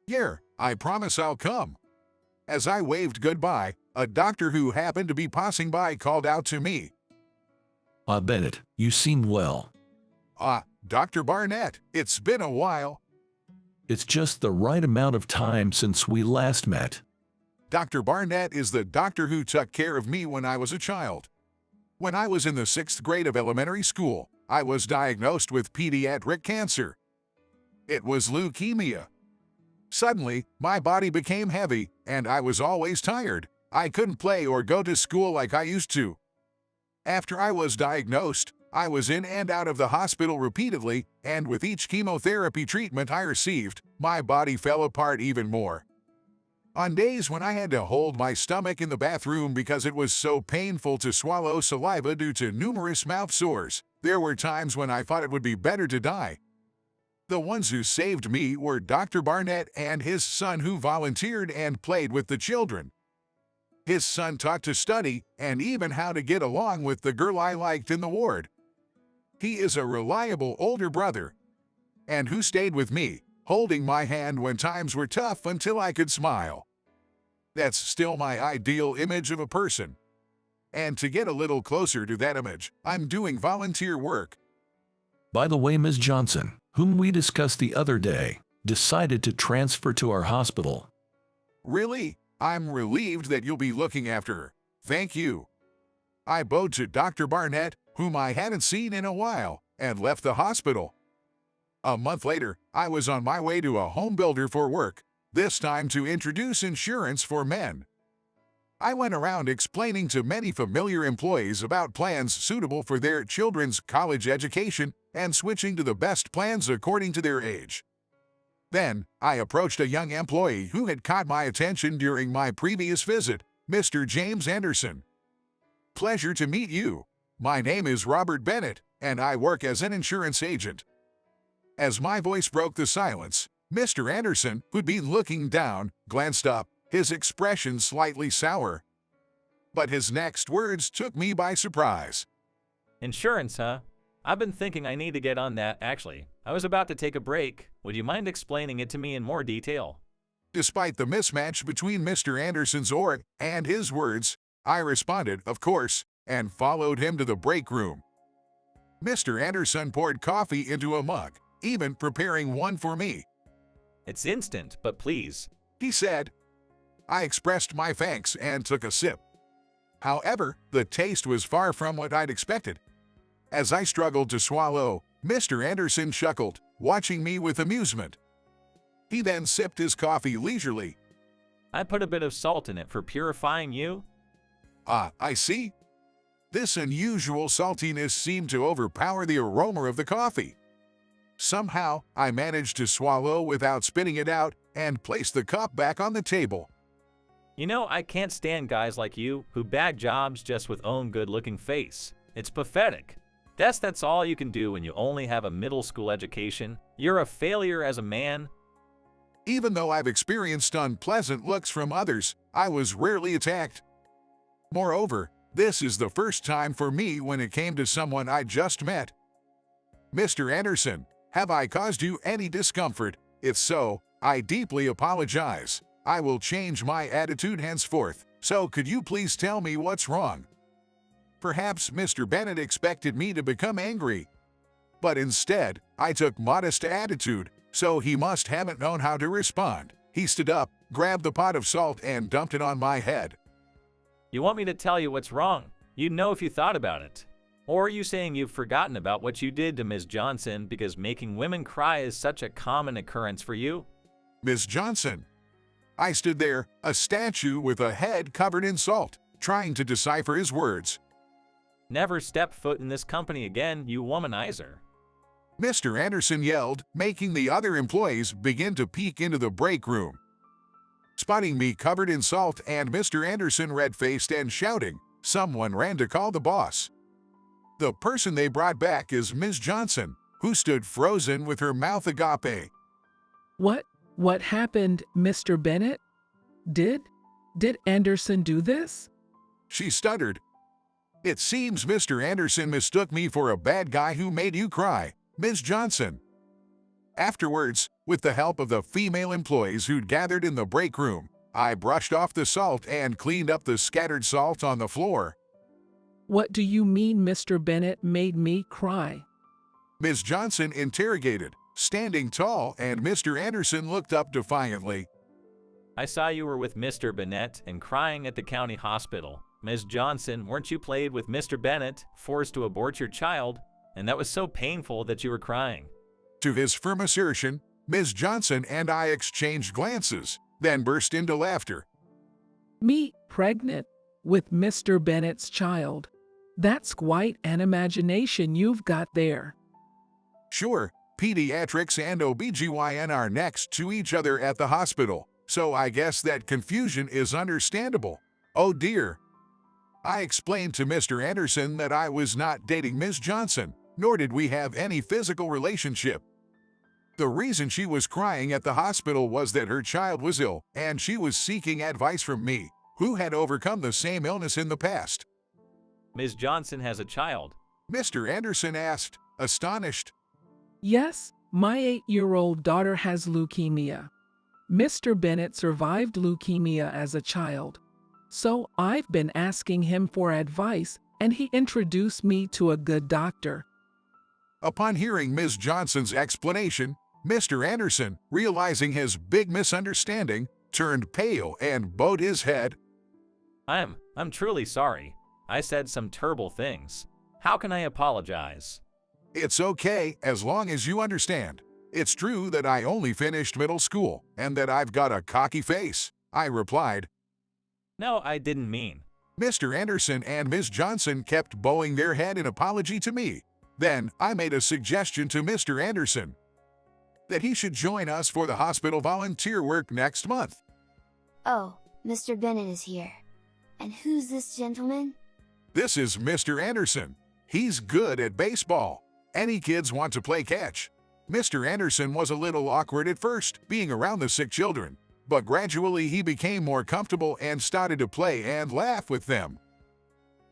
Yeah, I promise I'll come. As I waved goodbye, a doctor who happened to be passing by called out to me. Bennett, you seem well. Dr. Barnett, it's been a while. It's just the right amount of time since we last met. Dr. Barnett is the doctor who took care of me when I was a child. When I was in the 6th grade of elementary school, I was diagnosed with pediatric cancer. It was leukemia. Suddenly, my body became heavy, and I was always tired. I couldn't play or go to school like I used to. After I was diagnosed, I was in and out of the hospital repeatedly, and with each chemotherapy treatment I received, my body fell apart even more. On days when I had to hold my stomach in the bathroom because it was so painful to swallow saliva due to numerous mouth sores, There were times when I thought it would be better to die. The ones who saved me were Dr. Barnett and his son, who volunteered and played with the children. His son taught to study and even how to get along with the girl I liked in the ward. He is a reliable older brother, and who stayed with me, holding my hand when times were tough until I could smile. That's still my ideal image of a person. And to get a little closer to that image, I'm doing volunteer work. By the way, Ms. Johnson, whom we discussed the other day, decided to transfer to our hospital. Really? I'm relieved that you'll be looking after her. Thank you. I bowed to Dr. Barnett, whom I hadn't seen in a while, and left the hospital. A month later, I was on my way to a home builder for work, this time to introduce insurance for men. I went around explaining to many familiar employees about plans suitable for their children's college education and switching to the best plans according to their age. Then, I approached a young employee who had caught my attention during my previous visit, Mr. James Anderson. Pleasure to meet you. My name is Robert Bennett, and I work as an insurance agent. As my voice broke the silence, Mr. Anderson, who'd been looking down, glanced up, his expression slightly sour. But his next words took me by surprise. Insurance, huh? I've been thinking I need to get on that, actually. I was about to take a break. Would you mind explaining it to me in more detail? Despite the mismatch between Mr. Anderson's aura and his words, I responded, of course, and followed him to the break room. Mr. Anderson poured coffee into a mug, even preparing one for me. It's instant, but please, he said. I expressed my thanks and took a sip. However, the taste was far from what I'd expected. As I struggled to swallow, Mr. Anderson chuckled, watching me with amusement. He then sipped his coffee leisurely. I put a bit of salt in it for purifying you. Ah, I see. This unusual saltiness seemed to overpower the aroma of the coffee. Somehow, I managed to swallow without spitting it out and placed the cup back on the table. You know, I can't stand guys like you who bag jobs just with own good-looking face. It's pathetic. That's all you can do when you only have a middle school education. You're a failure as a man. Even though I've experienced unpleasant looks from others, I was rarely attacked. Moreover, this is the first time for me when it came to someone I just met. Mr. Anderson, have I caused you any discomfort? If so, I deeply apologize. I will change my attitude henceforth, so could you please tell me what's wrong? Perhaps Mr. Bennett expected me to become angry. But instead, I took modest attitude, so he must haven't known how to respond. He stood up, grabbed the pot of salt and dumped it on my head. You want me to tell you what's wrong? You'd know if you thought about it. Or are you saying you've forgotten about what you did to Ms. Johnson because making women cry is such a common occurrence for you? Ms. Johnson. I stood there, a statue with a head covered in salt, trying to decipher his words. Never step foot in this company again, you womanizer. Mr. Anderson yelled, making the other employees begin to peek into the break room. Spotting me covered in salt and Mr. Anderson red-faced and shouting, someone ran to call the boss. The person they brought back is Ms. Johnson, who stood frozen with her mouth agape. What happened, Mr. Bennett? Did Anderson do this? She stuttered. It seems Mr. Anderson mistook me for a bad guy who made you cry, Ms. Johnson. Afterwards, with the help of the female employees who'd gathered in the break room, I brushed off the salt and cleaned up the scattered salt on the floor. What do you mean Mr. Bennett made me cry? Ms. Johnson interrogated, standing tall, and Mr. Anderson looked up defiantly. I saw you were with Mr. Bennett and crying at the county hospital. Ms. Johnson, weren't you played with Mr. Bennett, forced to abort your child, and that was so painful that you were crying? To his firm assertion, Ms. Johnson and I exchanged glances, then burst into laughter. Me pregnant with Mr. Bennett's child. That's quite an imagination you've got there. Sure, pediatrics and OBGYN are next to each other at the hospital, so I guess that confusion is understandable. Oh dear. I explained to Mr. Anderson that I was not dating Ms. Johnson, nor did we have any physical relationship. The reason she was crying at the hospital was that her child was ill, and she was seeking advice from me, who had overcome the same illness in the past. Ms. Johnson has a child. Mr. Anderson asked, astonished. Yes, my 8-year-old daughter has leukemia. Mr. Bennett survived leukemia as a child. So I've been asking him for advice, and he introduced me to a good doctor. Upon hearing Ms. Johnson's explanation, Mr. Anderson, realizing his big misunderstanding, turned pale and bowed his head. I'm truly sorry. I said some terrible things. How can I apologize? It's okay as long as you understand. It's true that I only finished middle school and that I've got a cocky face, I replied. No, I didn't mean. Mr. Anderson and Ms. Johnson kept bowing their head in apology to me. Then I made a suggestion to Mr. Anderson that he should join us for the hospital volunteer work next month. Oh, Mr. Bennett is here. And who's this gentleman? This is Mr. Anderson. He's good at baseball. Any kids want to play catch. Mr. Anderson was a little awkward at first, being around the sick children, but gradually he became more comfortable and started to play and laugh with them.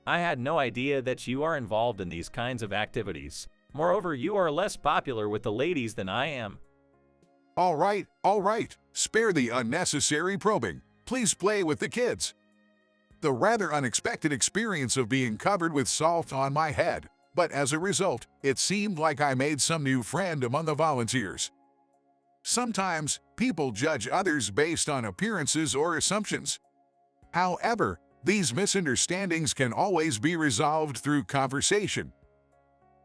I had no idea that you are involved in these kinds of activities. Moreover, you are less popular with the ladies than I am. All right. Spare the unnecessary probing. Please play with the kids. The rather unexpected experience of being covered with salt on my head, but as a result, it seemed like I made some new friend among the volunteers. Sometimes, people judge others based on appearances or assumptions. However, these misunderstandings can always be resolved through conversation.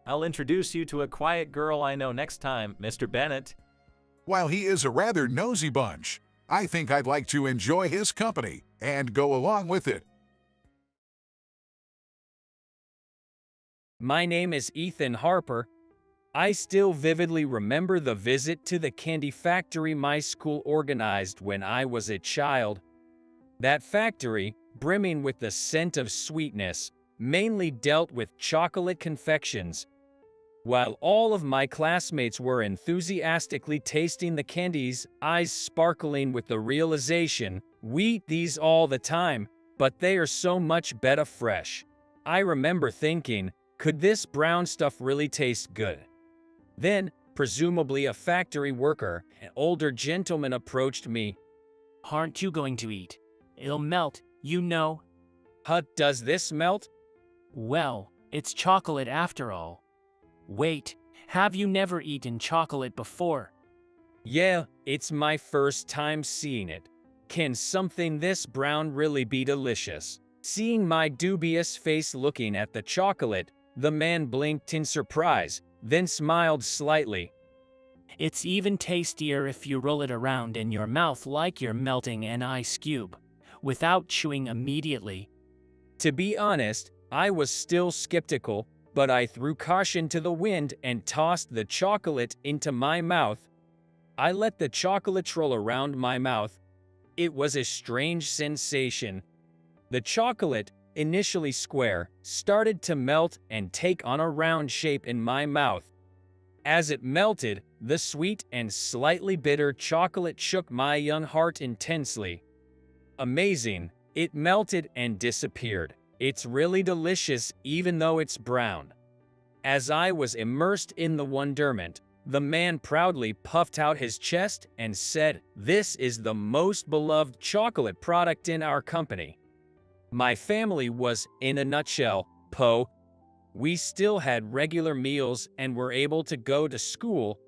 I'll introduce you to a quiet girl I know next time, Mr. Bennett. While he is a rather nosy bunch, I think I'd like to enjoy his company and go along with it. My name is Ethan Harper. I still vividly remember the visit to the candy factory my school organized when I was a child. That factory, brimming with the scent of sweetness, mainly dealt with chocolate confections. While all of my classmates were enthusiastically tasting the candies, eyes sparkling with the realization, we eat these all the time, but they are so much better fresh. I remember thinking, could this brown stuff really taste good? Then, presumably a factory worker, an older gentleman approached me. Aren't you going to eat? It'll melt, you know. Does this melt? Well, it's chocolate after all. Wait, have you never eaten chocolate before? Yeah, it's my first time seeing it. Can something this brown really be delicious? Seeing my dubious face looking at the chocolate, the man blinked in surprise, then smiled slightly. It's even tastier if you roll it around in your mouth like you're melting an ice cube, without chewing immediately. To be honest, I was still skeptical, but I threw caution to the wind and tossed the chocolate into my mouth. I let the chocolate roll around my mouth. It was a strange sensation. The chocolate, initially square, started to melt and take on a round shape in my mouth. As it melted, the sweet and slightly bitter chocolate shook my young heart intensely. Amazing, it melted and disappeared. It's really delicious even though it's brown. As I was immersed in the wonderment, the man proudly puffed out his chest and said, "This is the most beloved chocolate product in our company." My family was, in a nutshell, po. We still had regular meals and were able to go to school.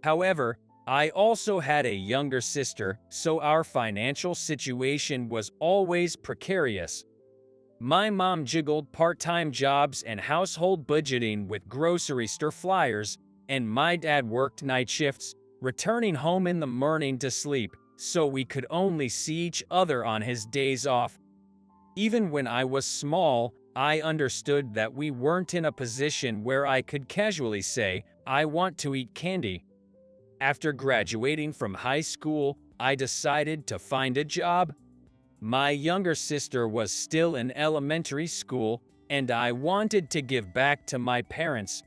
However, I also had a younger sister, so our financial situation was always precarious. My mom juggled part-time jobs and household budgeting with grocery store flyers, and my dad worked night shifts, returning home in the morning to sleep, so we could only see each other on his days off. Even when I was small, I understood that we weren't in a position where I could casually say, "I want to eat candy." After graduating from high school, I decided to find a job. My younger sister was still in elementary school, and I wanted to give back to my parents.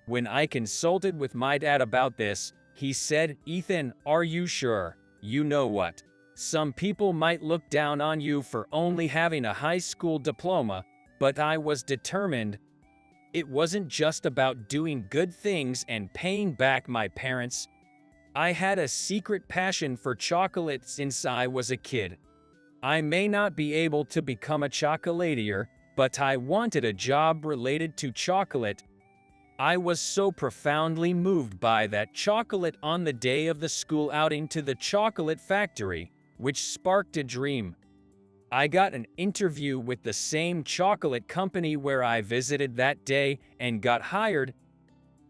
When I consulted with my dad about this, he said, "Ethan, are you sure? You know what? Some people might look down on you for only having a high school diploma, but I was determined. It wasn't just about doing good things and paying back my parents. I had a secret passion for chocolate since I was a kid. I may not be able to become a chocolatier, but I wanted a job related to chocolate. I was so profoundly moved by that chocolate on the day of the school outing to the chocolate factory, which sparked a dream. I got an interview with the same chocolate company where I visited that day and got hired.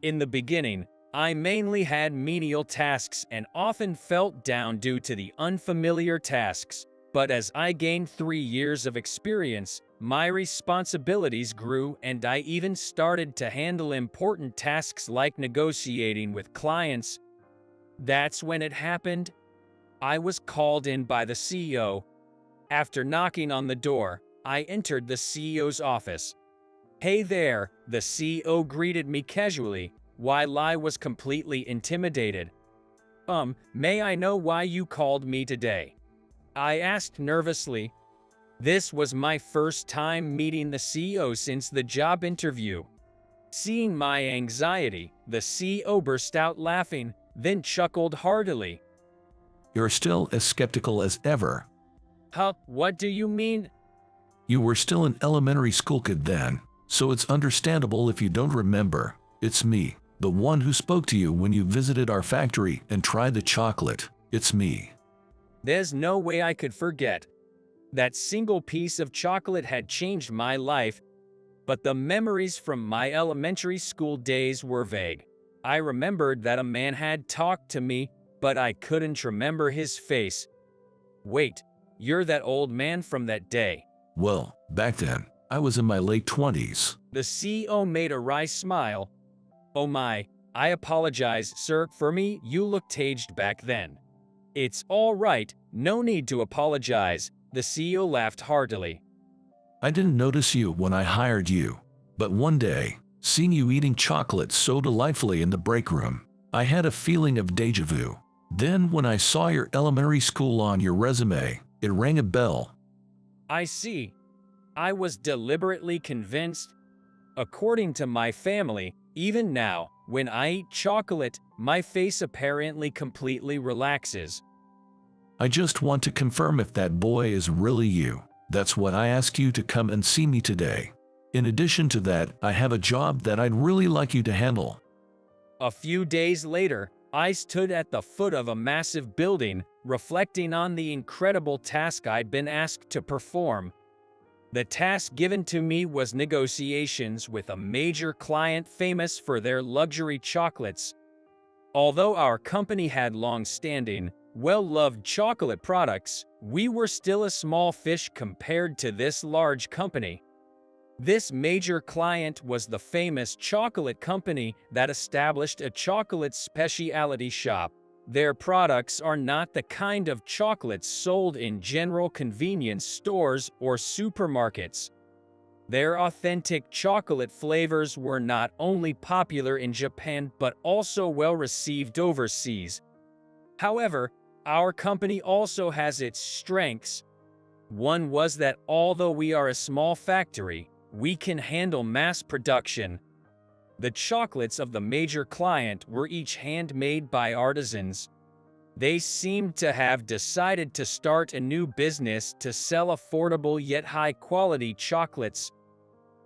In the beginning, I mainly had menial tasks and often felt down due to the unfamiliar tasks, but as I gained 3 years of experience, my responsibilities grew and I even started to handle important tasks like negotiating with clients. That's when it happened. I was called in by the CEO. After knocking on the door, I entered the CEO's office. "Hey there," the CEO greeted me casually, while I was completely intimidated. May I know why you called me today?" I asked nervously. This was my first time meeting the CEO since the job interview. Seeing my anxiety, the CEO burst out laughing, then chuckled heartily. You're still as skeptical as ever. Huh, what do you mean? You were still an elementary school kid then, so it's understandable if you don't remember. It's me, the one who spoke to you when you visited our factory and tried the chocolate. It's me. There's no way I could forget. That single piece of chocolate had changed my life, but the memories from my elementary school days were vague. I remembered that a man had talked to me, but I couldn't remember his face. Wait, you're that old man from that day. Well, back then, I was in my late 20s. The CEO made a wry smile. Oh my, I apologize, sir. For me, you looked aged back then. It's all right, no need to apologize, the CEO laughed heartily. I didn't notice you when I hired you, but one day, seeing you eating chocolate so delightfully in the break room, I had a feeling of déjà vu. Then when I saw your elementary school on your resume, it rang a bell. I see. I was deliberately convinced. According to my family, even now, when I eat chocolate, my face apparently completely relaxes. I just want to confirm if that boy is really you. That's what I asked you to come and see me today. In addition to that, I have a job that I'd really like you to handle. A few days later, I stood at the foot of a massive building, reflecting on the incredible task I'd been asked to perform. The task given to me was negotiations with a major client famous for their luxury chocolates. Although our company had long-standing, well-loved chocolate products, we were still a small fish compared to this large company. This major client was the famous chocolate company that established a chocolate specialty shop. Their products are not the kind of chocolates sold in general convenience stores or supermarkets. Their authentic chocolate flavors were not only popular in Japan but also well received overseas. However, our company also has its strengths. One was that although we are a small factory, we can handle mass production. The chocolates of the major client were each handmade by artisans. They seemed to have decided to start a new business to sell affordable yet high-quality chocolates.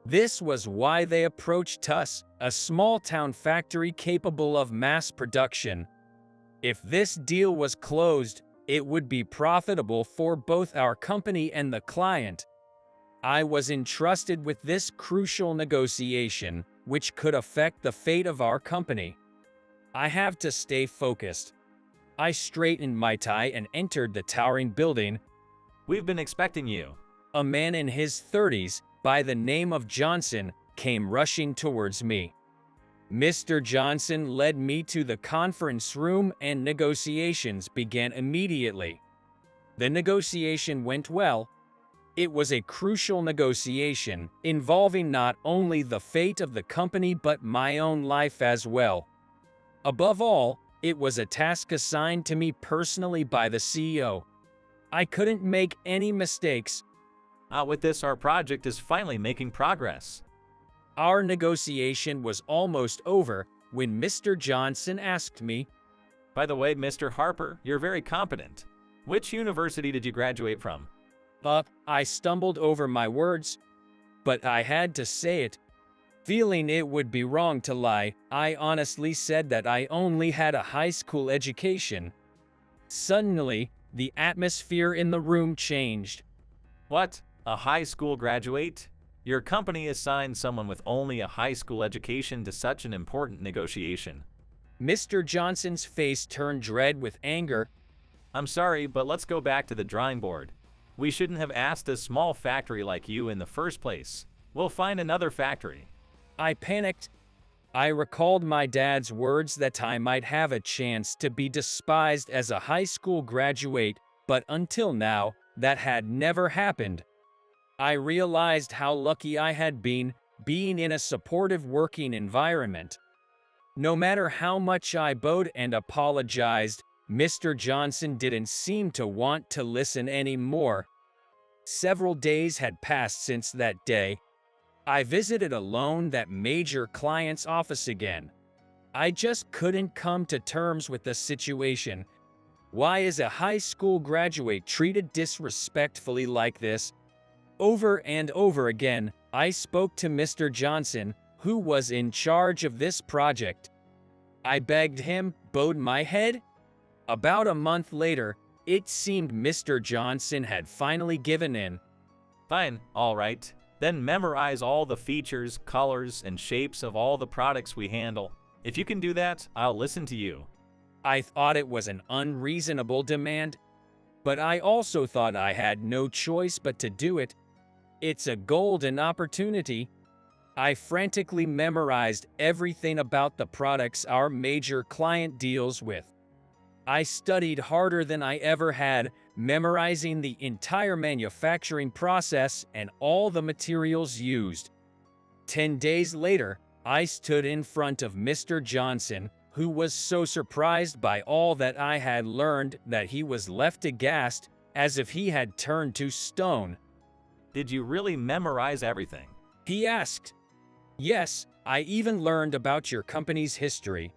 This was why they approached us, a small-town factory capable of mass production. If this deal was closed, it would be profitable for both our company and the client. I was entrusted with this crucial negotiation, which could affect the fate of our company. I have to stay focused. I straightened my tie and entered the towering building. We've been expecting you. A man in his 30s, by the name of Johnson, came rushing towards me. Mr. Johnson led me to the conference room and negotiations began immediately. The negotiation went well. It was a crucial negotiation, involving not only the fate of the company but my own life as well. Above all, it was a task assigned to me personally by the CEO. I couldn't make any mistakes. With this, our project is finally making progress. Our negotiation was almost over when Mr. Johnson asked me, "By the way, Mr. Harper, you're very competent. Which university did you graduate from?" I stumbled over my words, but I had to say it. Feeling it would be wrong to lie, I honestly said that I only had a high school education. Suddenly, the atmosphere in the room changed. "What? A high school graduate? Your company assigned someone with only a high school education to such an important negotiation." Mr. Johnson's face turned red with anger. "I'm sorry, but let's go back to the drawing board. We shouldn't have asked a small factory like you in the first place. We'll find another factory." I panicked. I recalled my dad's words that I might have a chance to be despised as a high school graduate, but until now, that had never happened. I realized how lucky I had been, being in a supportive working environment. No matter how much I bowed and apologized, Mr. Johnson didn't seem to want to listen anymore. Several days had passed since that day. I visited alone that major client's office again. I just couldn't come to terms with the situation. Why is a high school graduate treated disrespectfully like this? Over and over again, I spoke to Mr. Johnson, who was in charge of this project. I begged him, bowed my head. About a month later, it seemed Mr. Johnson had finally given in. "Fine, all right. Then memorize all the features, colors, and shapes of all the products we handle. If you can do that, I'll listen to you." I thought it was an unreasonable demand, but I also thought I had no choice but to do it. It's a golden opportunity. I frantically memorized everything about the products our major client deals with. I studied harder than I ever had, memorizing the entire manufacturing process and all the materials used. 10 days later, I stood in front of Mr. Johnson, who was so surprised by all that I had learned that he was left aghast, as if he had turned to stone. "Did you really memorize everything?" he asked. "Yes, I even learned about your company's history."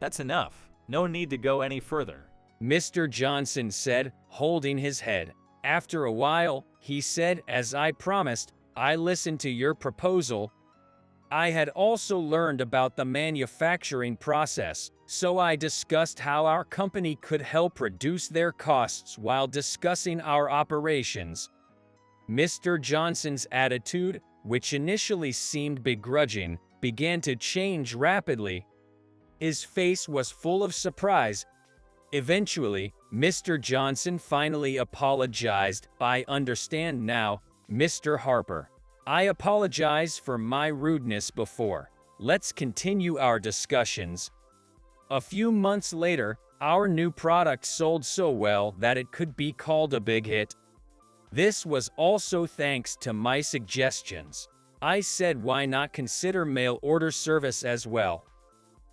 "That's enough. No need to go any further," Mr. Johnson said, holding his head. After a while, he said, "As I promised, I listened to your proposal. I had also learned about the manufacturing process, so I discussed how our company could help reduce their costs while discussing our operations." Mr. Johnson's attitude, which initially seemed begrudging, began to change rapidly. His face was full of surprise. Eventually, Mr. Johnson finally apologized. "I understand now, Mr. Harper. I apologize for my rudeness before. Let's continue our discussions." A few months later, our new product sold so well that it could be called a big hit. This was also thanks to my suggestions. I said, why not consider mail order service as well?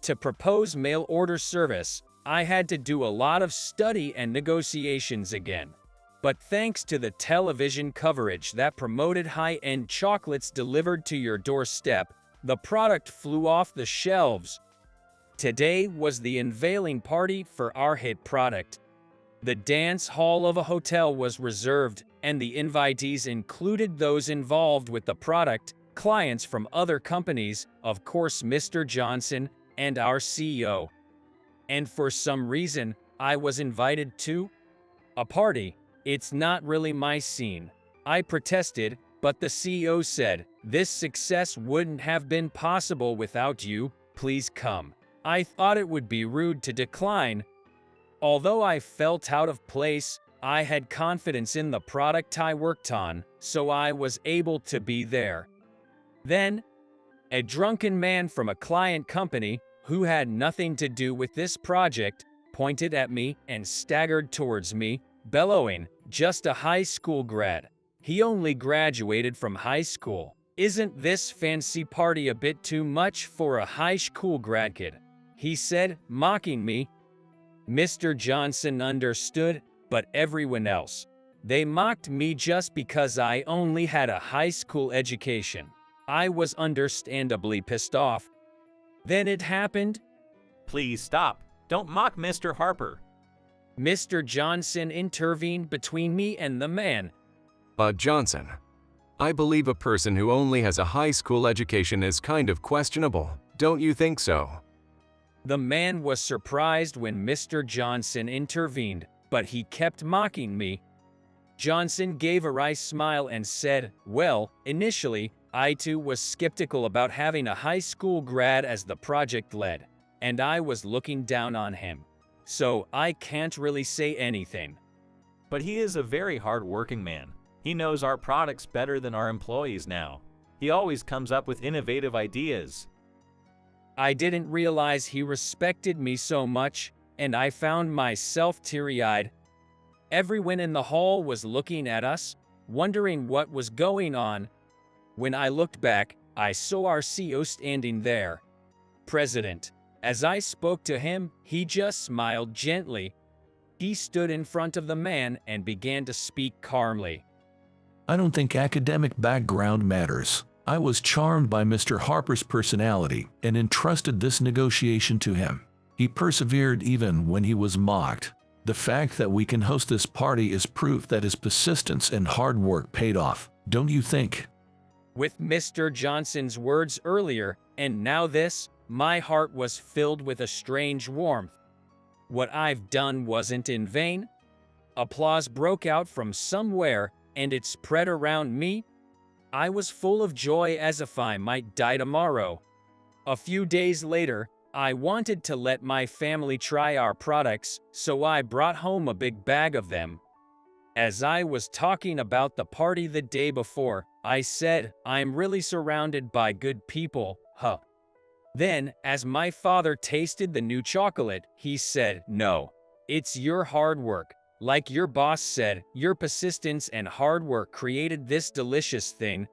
To propose mail order service, I had to do a lot of study and negotiations again. But thanks to the television coverage that promoted high-end chocolates delivered to your doorstep, the product flew off the shelves. Today was the unveiling party for our hit product. The dance hall of a hotel was reserved, and the invitees included those involved with the product, clients from other companies, of course Mr. Johnson, and our CEO. And for some reason, I was invited to a party. It's not really my scene. I protested, but the CEO said, "This success wouldn't have been possible without you, please come." I thought it would be rude to decline. Although I felt out of place, I had confidence in the product I worked on, so I was able to be there. Then, a drunken man from a client company, who had nothing to do with this project, pointed at me and staggered towards me, bellowing, "Just a high school grad. He only graduated from high school. Isn't this fancy party a bit too much for a high school grad kid? He said, mocking me. Mr. Johnson understood, but everyone else. They mocked me just because I only had a high school education. I was understandably pissed off. Then it happened. Please stop. Don't mock Mr. Harper. Mr. Johnson intervened between me and the man. Johnson, I believe a person who only has a high school education is kind of questionable. Don't you think so? The man was surprised when Mr. Johnson intervened, but he kept mocking me. Johnson gave a wry smile and said, well, initially, I too was skeptical about having a high school grad as the project led, and I was looking down on him. So I can't really say anything. But he is a very hard-working man. He knows our products better than our employees now. He always comes up with innovative ideas. I didn't realize he respected me so much, and I found myself teary-eyed. Everyone in the hall was looking at us, wondering what was going on. When I looked back, I saw our CEO standing there. President. As I spoke to him, he just smiled gently. He stood in front of the man and began to speak calmly. I don't think academic background matters. I was charmed by Mr. Harper's personality and entrusted this negotiation to him. He persevered even when he was mocked. The fact that we can host this party is proof that his persistence and hard work paid off, don't you think? With Mr. Johnson's words earlier, and now this, my heart was filled with a strange warmth. What I've done wasn't in vain. Applause broke out from somewhere, and it spread around me. I was full of joy as if I might die tomorrow. A few days later, I wanted to let my family try our products, so I brought home a big bag of them. As I was talking about the party the day before, I said, I'm really surrounded by good people, huh? Then, as my father tasted the new chocolate, he said, no, it's your hard work. Like your boss said, your persistence and hard work created this delicious thing.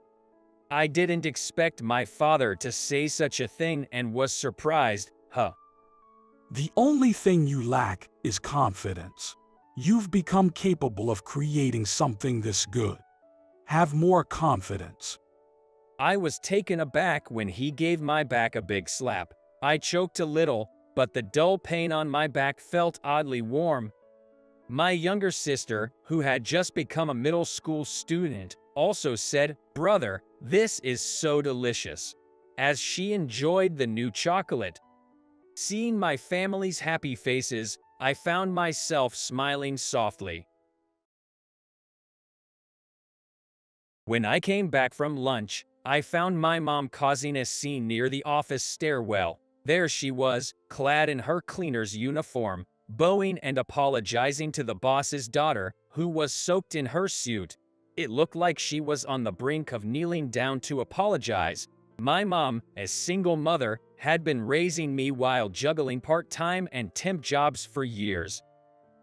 I didn't expect my father to say such a thing and was surprised, huh? The only thing you lack is confidence. You've become capable of creating something this good. Have more confidence. I was taken aback when he gave my back a big slap. I choked a little, but the dull pain on my back felt oddly warm. My younger sister, who had just become a middle school student, also said, brother, this is so delicious, as she enjoyed the new chocolate. Seeing my family's happy faces, I found myself smiling softly. When I came back from lunch, I found my mom causing a scene near the office stairwell. There she was, clad in her cleaner's uniform, bowing and apologizing to the boss's daughter, who was soaked in her suit. It looked like she was on the brink of kneeling down to apologize. My mom, a single mother, had been raising me while juggling part-time and temp jobs for years.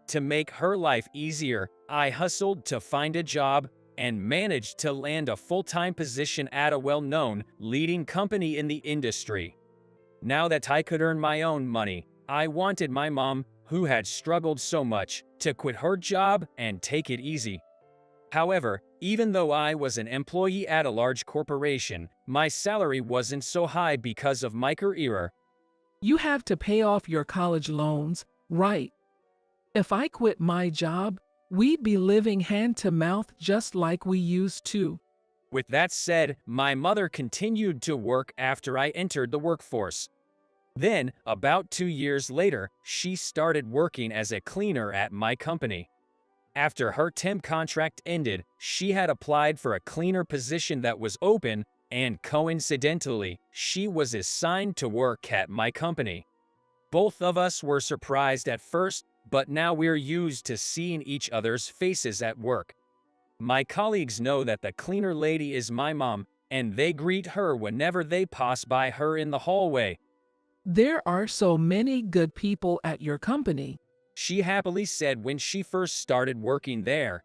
To make her life easier, I hustled to find a job and managed to land a full-time position at a well-known, leading company in the industry. Now that I could earn my own money, I wanted my mom, who had struggled so much, to quit her job and take it easy. However, even though I was an employee at a large corporation, my salary wasn't so high because of my career. You have to pay off your college loans, right? If I quit my job, we'd be living hand to mouth just like we used to. With that said, my mother continued to work after I entered the workforce. Then, about 2 years later, she started working as a cleaner at my company. After her temp contract ended, she had applied for a cleaner position that was open, and coincidentally, she was assigned to work at my company. Both of us were surprised at first, but now we're used to seeing each other's faces at work. My colleagues know that the cleaner lady is my mom, and they greet her whenever they pass by her in the hallway. There are so many good people at your company, she happily said when she first started working there.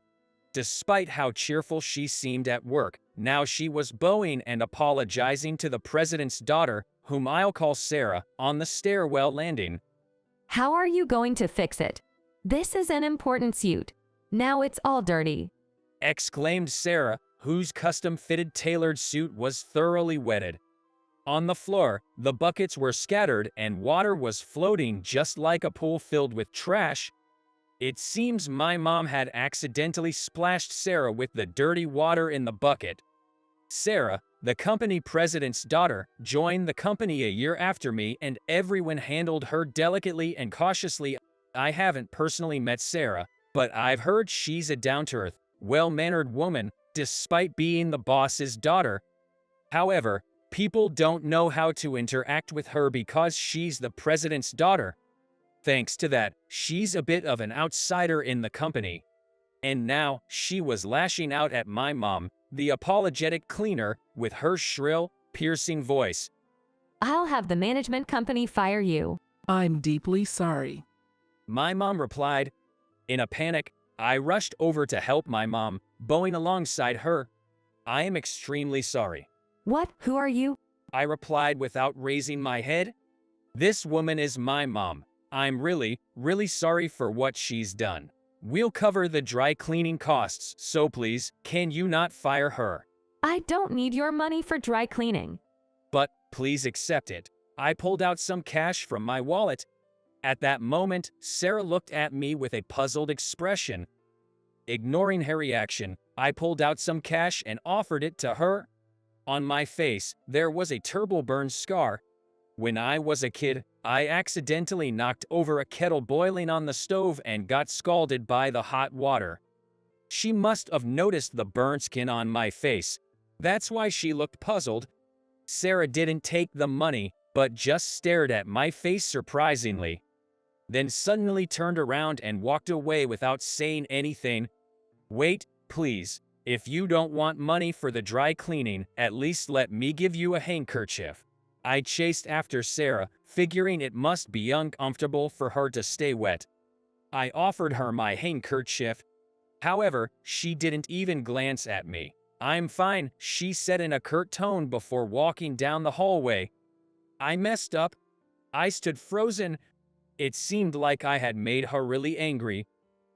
Despite how cheerful she seemed at work, now she was bowing and apologizing to the president's daughter, whom I'll call Sarah, on the stairwell landing. How are you going to fix it? This is an important suit. Now it's all dirty. Exclaimed Sarah, whose custom-fitted tailored suit was thoroughly wetted. On the floor, the buckets were scattered and water was floating just like a pool filled with trash. It seems my mom had accidentally splashed Sarah with the dirty water in the bucket. Sarah, the company president's daughter, joined the company a year after me, and everyone handled her delicately and cautiously. I haven't personally met Sarah, but I've heard she's a down-to-earth, well-mannered woman, despite being the boss's daughter. However, people don't know how to interact with her because she's the president's daughter. Thanks to that, she's a bit of an outsider in the company. And now, she was lashing out at my mom, the apologetic cleaner, with her shrill, piercing voice. I'll have the management company fire you. I'm deeply sorry. My mom replied. In a panic, I rushed over to help my mom, bowing alongside her. I am extremely sorry. What? Who are you? I replied without raising my head. This woman is my mom. I'm really, really sorry for what she's done. We'll cover the dry cleaning costs, so please, can you not fire her? I don't need your money for dry cleaning. But please accept it. I pulled out some cash from my wallet. At that moment, Sarah looked at me with a puzzled expression. Ignoring her reaction, I pulled out some cash and offered it to her. On my face, there was a turbo burn scar. When I was a kid, I accidentally knocked over a kettle boiling on the stove and got scalded by the hot water. She must have noticed the burnt skin on my face. That's why she looked puzzled. Sarah didn't take the money, but just stared at my face surprisingly. Then suddenly turned around and walked away without saying anything. Wait, please. If you don't want money for the dry cleaning, at least let me give you a handkerchief. I chased after Sarah, figuring it must be uncomfortable for her to stay wet. I offered her my handkerchief. However, she didn't even glance at me. I'm fine, she said in a curt tone before walking down the hallway. I messed up. I stood frozen. It seemed like I had made her really angry.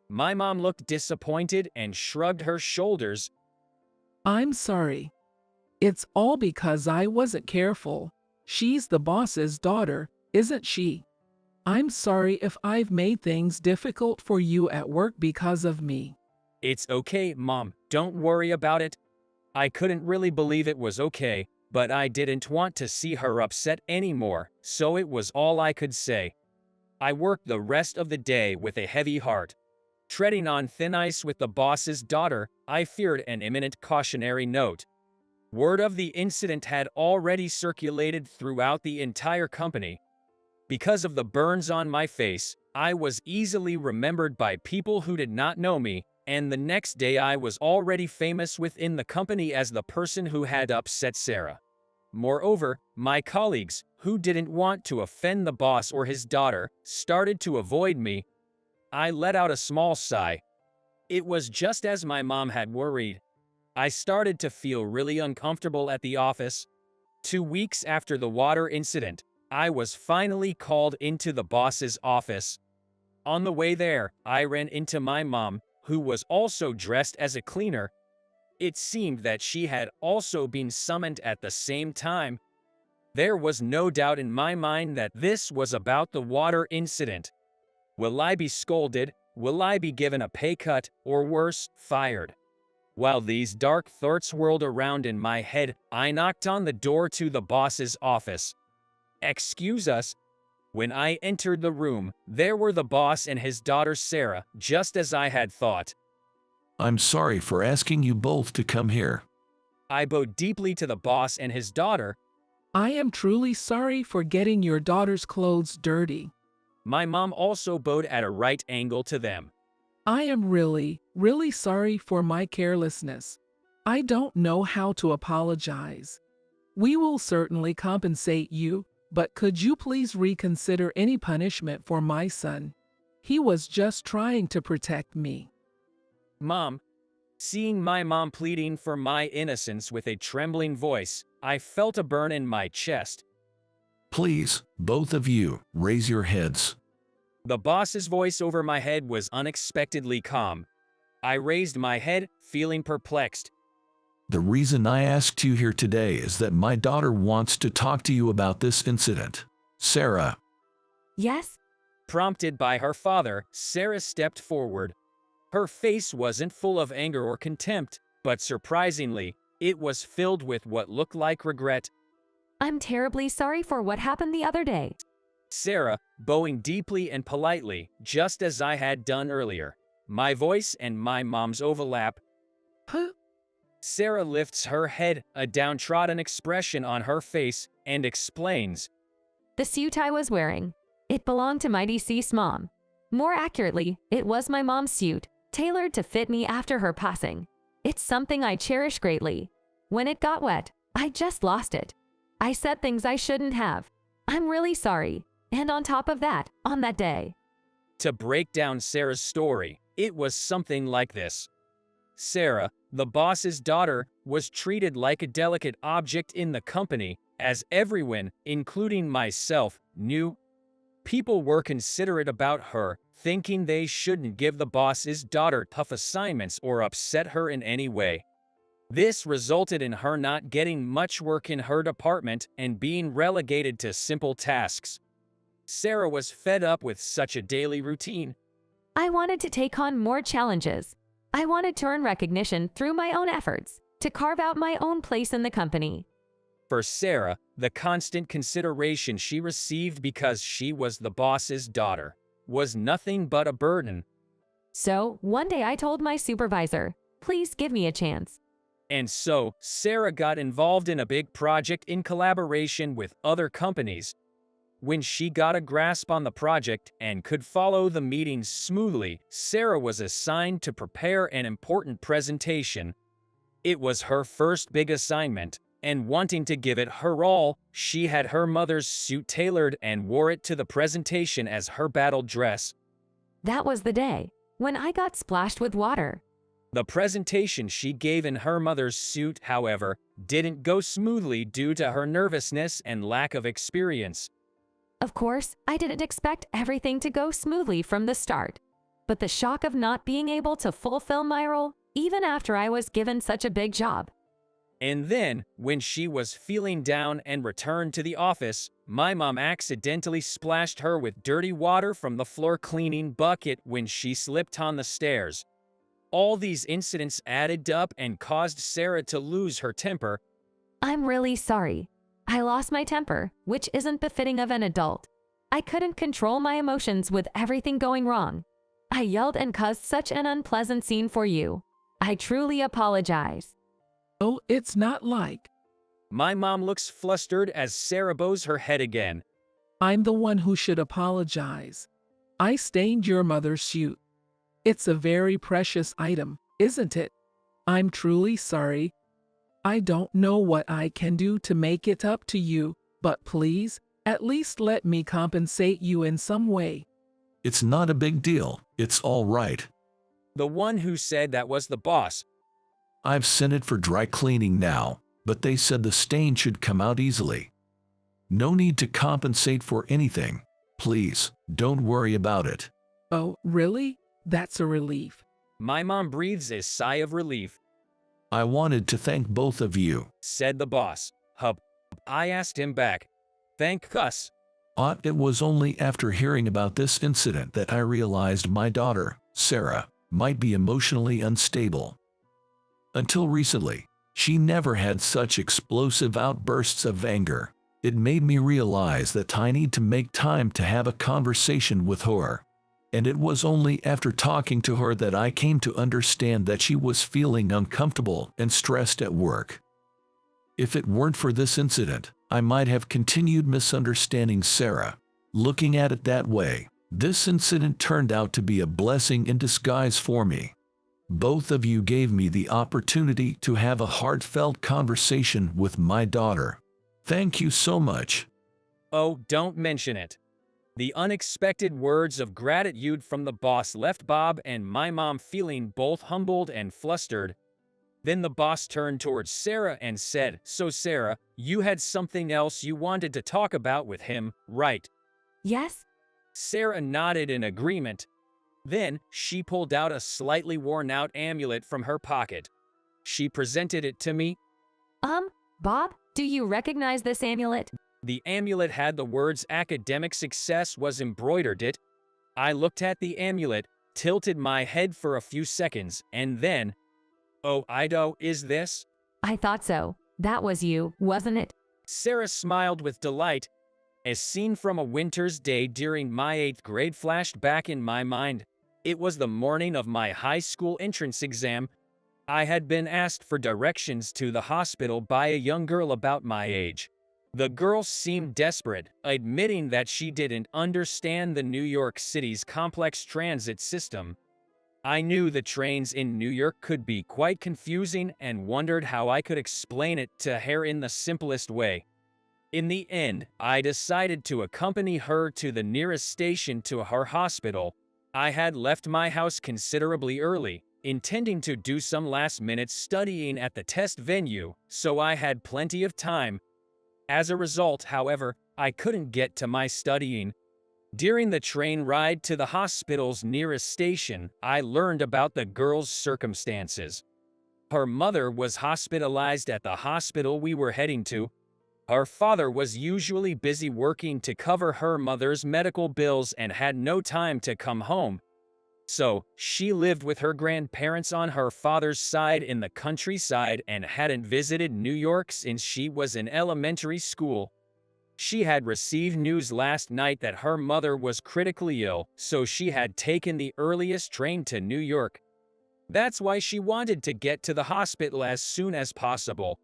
My mom looked disappointed and shrugged her shoulders. I'm sorry. It's all because I wasn't careful. She's the boss's daughter, isn't she? I'm sorry if I've made things difficult for you at work because of me. It's okay, Mom. Don't worry about it. I couldn't really believe it was okay, but I didn't want to see her upset anymore, so it was all I could say. I worked the rest of the day with a heavy heart. Treading on thin ice with the boss's daughter, I feared an imminent cautionary note. Word of the incident had already circulated throughout the entire company. Because of the burns on my face, I was easily remembered by people who did not know me, and the next day I was already famous within the company as the person who had upset Sarah. Moreover, my colleagues, who didn't want to offend the boss or his daughter, started to avoid me. I let out a small sigh. It was just as my mom had worried. I started to feel really uncomfortable at the office. 2 weeks after the water incident, I was finally called into the boss's office. On the way there, I ran into my mom, who was also dressed as a cleaner. It seemed that she had also been summoned at the same time. There was no doubt in my mind that this was about the water incident. Will I be scolded? Will I be given a pay cut? Or worse, fired? While these dark thoughts whirled around in my head, I knocked on the door to the boss's office. Excuse us. When I entered the room, there were the boss and his daughter Sarah, just as I had thought. I'm sorry for asking you both to come here. I bowed deeply to the boss and his daughter. I am truly sorry for getting your daughter's clothes dirty. My mom also bowed at a right angle to them. I am really, really sorry for my carelessness. I don't know how to apologize. We will certainly compensate you, but could you please reconsider any punishment for my son? He was just trying to protect me. Mom, Seeing my mom pleading for my innocence with a trembling voice, I felt a burn in my chest. Please, both of you, raise your heads. The boss's voice over my head was unexpectedly calm. I raised my head, feeling perplexed. The reason I asked you here today is that my daughter wants to talk to you about this incident. Sarah. Yes? Prompted by her father, Sarah stepped forward. Her face wasn't full of anger or contempt, but surprisingly, it was filled with what looked like regret. I'm terribly sorry for what happened the other day. Sarah, bowing deeply and politely, just as I had done earlier. My voice and my mom's overlap. Huh? Sarah lifts her head, a downtrodden expression on her face, and explains. The suit I was wearing. It belonged to my deceased mom. More accurately, it was my mom's suit, tailored to fit me after her passing. It's something I cherish greatly. When it got wet, I just lost it. I said things I shouldn't have. I'm really sorry. And on top of that, on that day. To break down Sarah's story, it was something like this. Sarah, the boss's daughter, was treated like a delicate object in the company, as everyone, including myself, knew. People were considerate about her, thinking they shouldn't give the boss's daughter tough assignments or upset her in any way. This resulted in her not getting much work in her department and being relegated to simple tasks. Sarah was fed up with such a daily routine. I wanted to take on more challenges. I wanted to earn recognition through my own efforts, to carve out my own place in the company. For Sarah, the constant consideration she received because she was the boss's daughter was nothing but a burden. So, one day I told my supervisor, please give me a chance. And so, Sarah got involved in a big project in collaboration with other companies. When she got a grasp on the project and could follow the meetings smoothly, Sarah was assigned to prepare an important presentation. It was her first big assignment, and wanting to give it her all, she had her mother's suit tailored and wore it to the presentation as her battle dress. That was the day when I got splashed with water. The presentation she gave in her mother's suit, however, didn't go smoothly due to her nervousness and lack of experience. Of course, I didn't expect everything to go smoothly from the start. But the shock of not being able to fulfill my role, even after I was given such a big job. And then, when she was feeling down and returned to the office, my mom accidentally splashed her with dirty water from the floor cleaning bucket when she slipped on the stairs. All these incidents added up and caused Sarah to lose her temper. I'm really sorry. I lost my temper, which isn't befitting of an adult. I couldn't control my emotions with everything going wrong. I yelled and caused such an unpleasant scene for you. I truly apologize. Oh, it's not like. My mom looks flustered as Sarah bows her head again. I'm the one who should apologize. I stained your mother's suit. It's a very precious item, isn't it? I'm truly sorry. I don't know what I can do to make it up to you, but please, at least let me compensate you in some way. It's not a big deal. It's all right. The one who said that was the boss. I've sent it for dry cleaning now, but they said the stain should come out easily. No need to compensate for anything. Please, don't worry about it. Oh, really? That's a relief. My mom breathes a sigh of relief. I wanted to thank both of you, said the boss. Hub. I asked him back. Thank us. It was only after hearing about this incident that I realized my daughter, Sarah, might be emotionally unstable. Until recently, she never had such explosive outbursts of anger. It made me realize that I need to make time to have a conversation with her. And it was only after talking to her that I came to understand that she was feeling uncomfortable and stressed at work. If it weren't for this incident, I might have continued misunderstanding Sarah. Looking at it that way, this incident turned out to be a blessing in disguise for me. Both of you gave me the opportunity to have a heartfelt conversation with my daughter. Thank you so much. Oh, don't mention it. The unexpected words of gratitude from the boss left Bob and my mom feeling both humbled and flustered. Then the boss turned towards Sarah and said, "So Sarah, you had something else you wanted to talk about with him, right?" Yes? Sarah nodded in agreement. Then, she pulled out a slightly worn-out amulet from her pocket. She presented it to me. Bob, do you recognize this amulet? The amulet had the words "academic success" was embroidered it. I looked at the amulet, tilted my head for a few seconds, and then, "Oh, Ido, is this?" I thought so. That was you, wasn't it? Sarah smiled with delight. A scene from a winter's day during my 8th grade flashed back in my mind. It was the morning of my high school entrance exam. I had been asked for directions to the hospital by a young girl about my age. The girl seemed desperate, admitting that she didn't understand the New York City's complex transit system. I knew the trains in New York could be quite confusing and wondered how I could explain it to her in the simplest way. In the end, I decided to accompany her to the nearest station to her hospital. I had left my house considerably early, intending to do some last-minute studying at the test venue, so I had plenty of time. As a result, however, I couldn't get to my studying. During the train ride to the hospital's nearest station, I learned about the girl's circumstances. Her mother was hospitalized at the hospital we were heading to. Her father was usually busy working to cover her mother's medical bills and had no time to come home. So, she lived with her grandparents on her father's side in the countryside and hadn't visited New York since she was in elementary school. She had received news last night that her mother was critically ill, so she had taken the earliest train to New York. That's why she wanted to get to the hospital as soon as possible.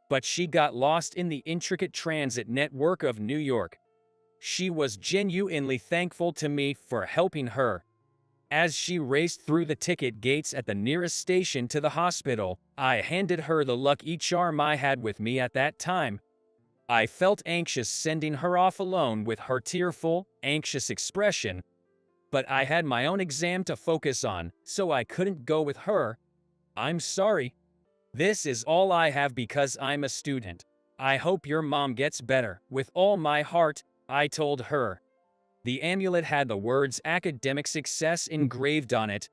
But she got lost in the intricate transit network of New York. She was genuinely thankful to me for helping her. As she raced through the ticket gates at the nearest station to the hospital, I handed her the lucky charm I had with me at that time. I felt anxious sending her off alone with her tearful, anxious expression. But I had my own exam to focus on, so I couldn't go with her. "I'm sorry. This is all I have because I'm a student. I hope your mom gets better, with all my heart," I told her. The amulet had the words "academic success" engraved on it.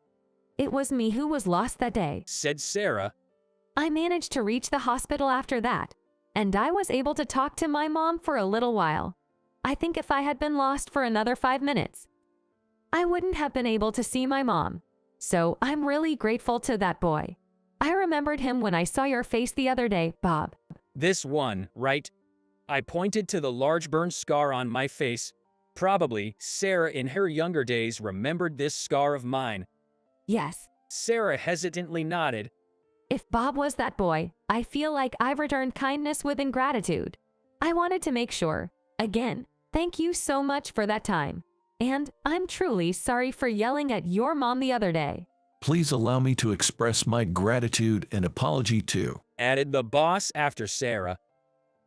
"It was me who was lost that day," said Sarah. "I managed to reach the hospital after that, and I was able to talk to my mom for a little while. I think if I had been lost for another 5 minutes, I wouldn't have been able to see my mom. So I'm really grateful to that boy. I remembered him when I saw your face the other day, Bob." "This one, right?" I pointed to the large burn scar on my face. Probably, Sarah in her younger days remembered this scar of mine. "Yes." Sarah hesitantly nodded. "If Bob was that boy, I feel like I've returned kindness with ingratitude. I wanted to make sure. Again, thank you so much for that time. And I'm truly sorry for yelling at your mom the other day." Please allow me to express my gratitude and apology too," added the boss after Sarah.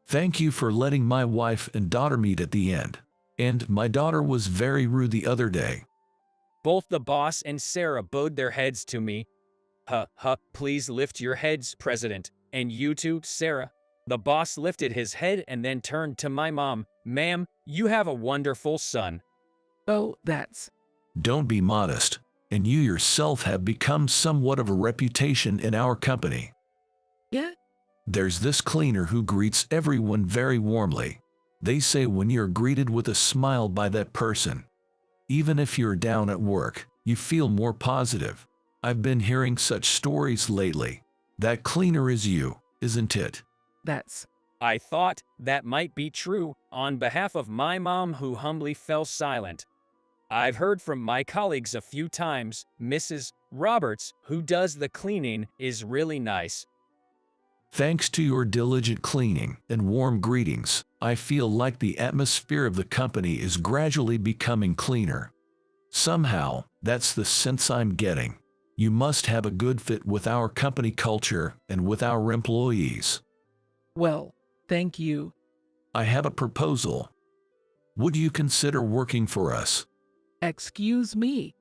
"Thank you for letting my wife and daughter meet at the end. And my daughter was very rude the other day." Both the boss and Sarah bowed their heads to me. Please lift your heads, President. And you too, Sarah." The boss lifted his head and then turned to my mom. "Ma'am, you have a wonderful son." Oh, that's... Don't be modest, and you yourself have become somewhat of a reputation in our company. Yeah? There's this cleaner who greets everyone very warmly. They say when you're greeted with a smile by that person, even if you're down at work, you feel more positive. I've been hearing such stories lately. That cleaner is you, isn't it? That's... I thought that might be true, on behalf of my mom who humbly fell silent. I've heard from my colleagues a few times, Mrs. Roberts, who does the cleaning, is really nice. Thanks to your diligent cleaning and warm greetings, I feel like the atmosphere of the company is gradually becoming cleaner. Somehow, that's the sense I'm getting. You must have a good fit with our company culture and with our employees. Well, thank you. I have a proposal. Would you consider working for us? Excuse me.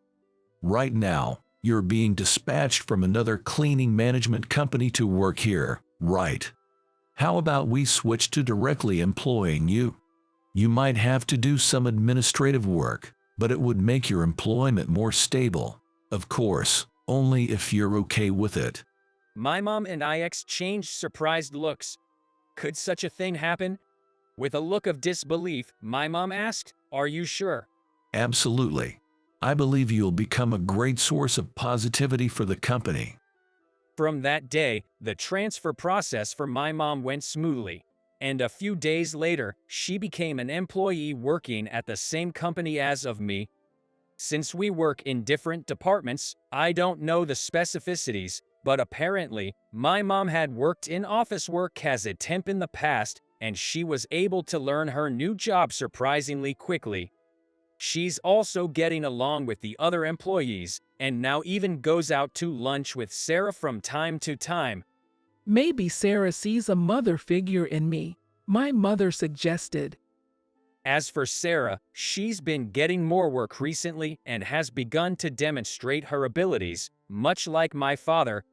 Right now, you're being dispatched from another cleaning management company to work here, right? How about we switch to directly employing you? You might have to do some administrative work, but it would make your employment more stable. Of course, only if you're okay with it. My mom and I exchanged surprised looks. Could such a thing happen? With a look of disbelief, my mom asked, "Are you sure?" Absolutely. I believe you'll become a great source of positivity for the company. From that day, the transfer process for my mom went smoothly, and a few days later, she became an employee working at the same company as of me. Since we work in different departments, I don't know the specificities, but apparently, my mom had worked in office work as a temp in the past, and she was able to learn her new job surprisingly quickly. She's also getting along with the other employees, and now even goes out to lunch with Sarah from time to time. Maybe Sarah sees a mother figure in me, my mother suggested. As for Sarah, she's been getting more work recently and has begun to demonstrate her abilities, much like my father.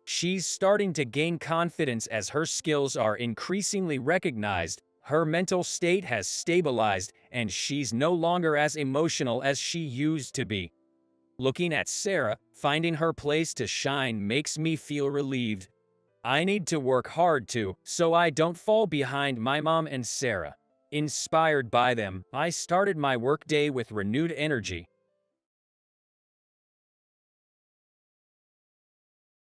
She's starting to gain confidence as her skills are increasingly recognized, her mental state has stabilized, and she's no longer as emotional as she used to be. Looking at Sarah, finding her place to shine makes me feel relieved. I need to work hard too, so I don't fall behind my mom and Sarah. Inspired by them, I started my workday with renewed energy.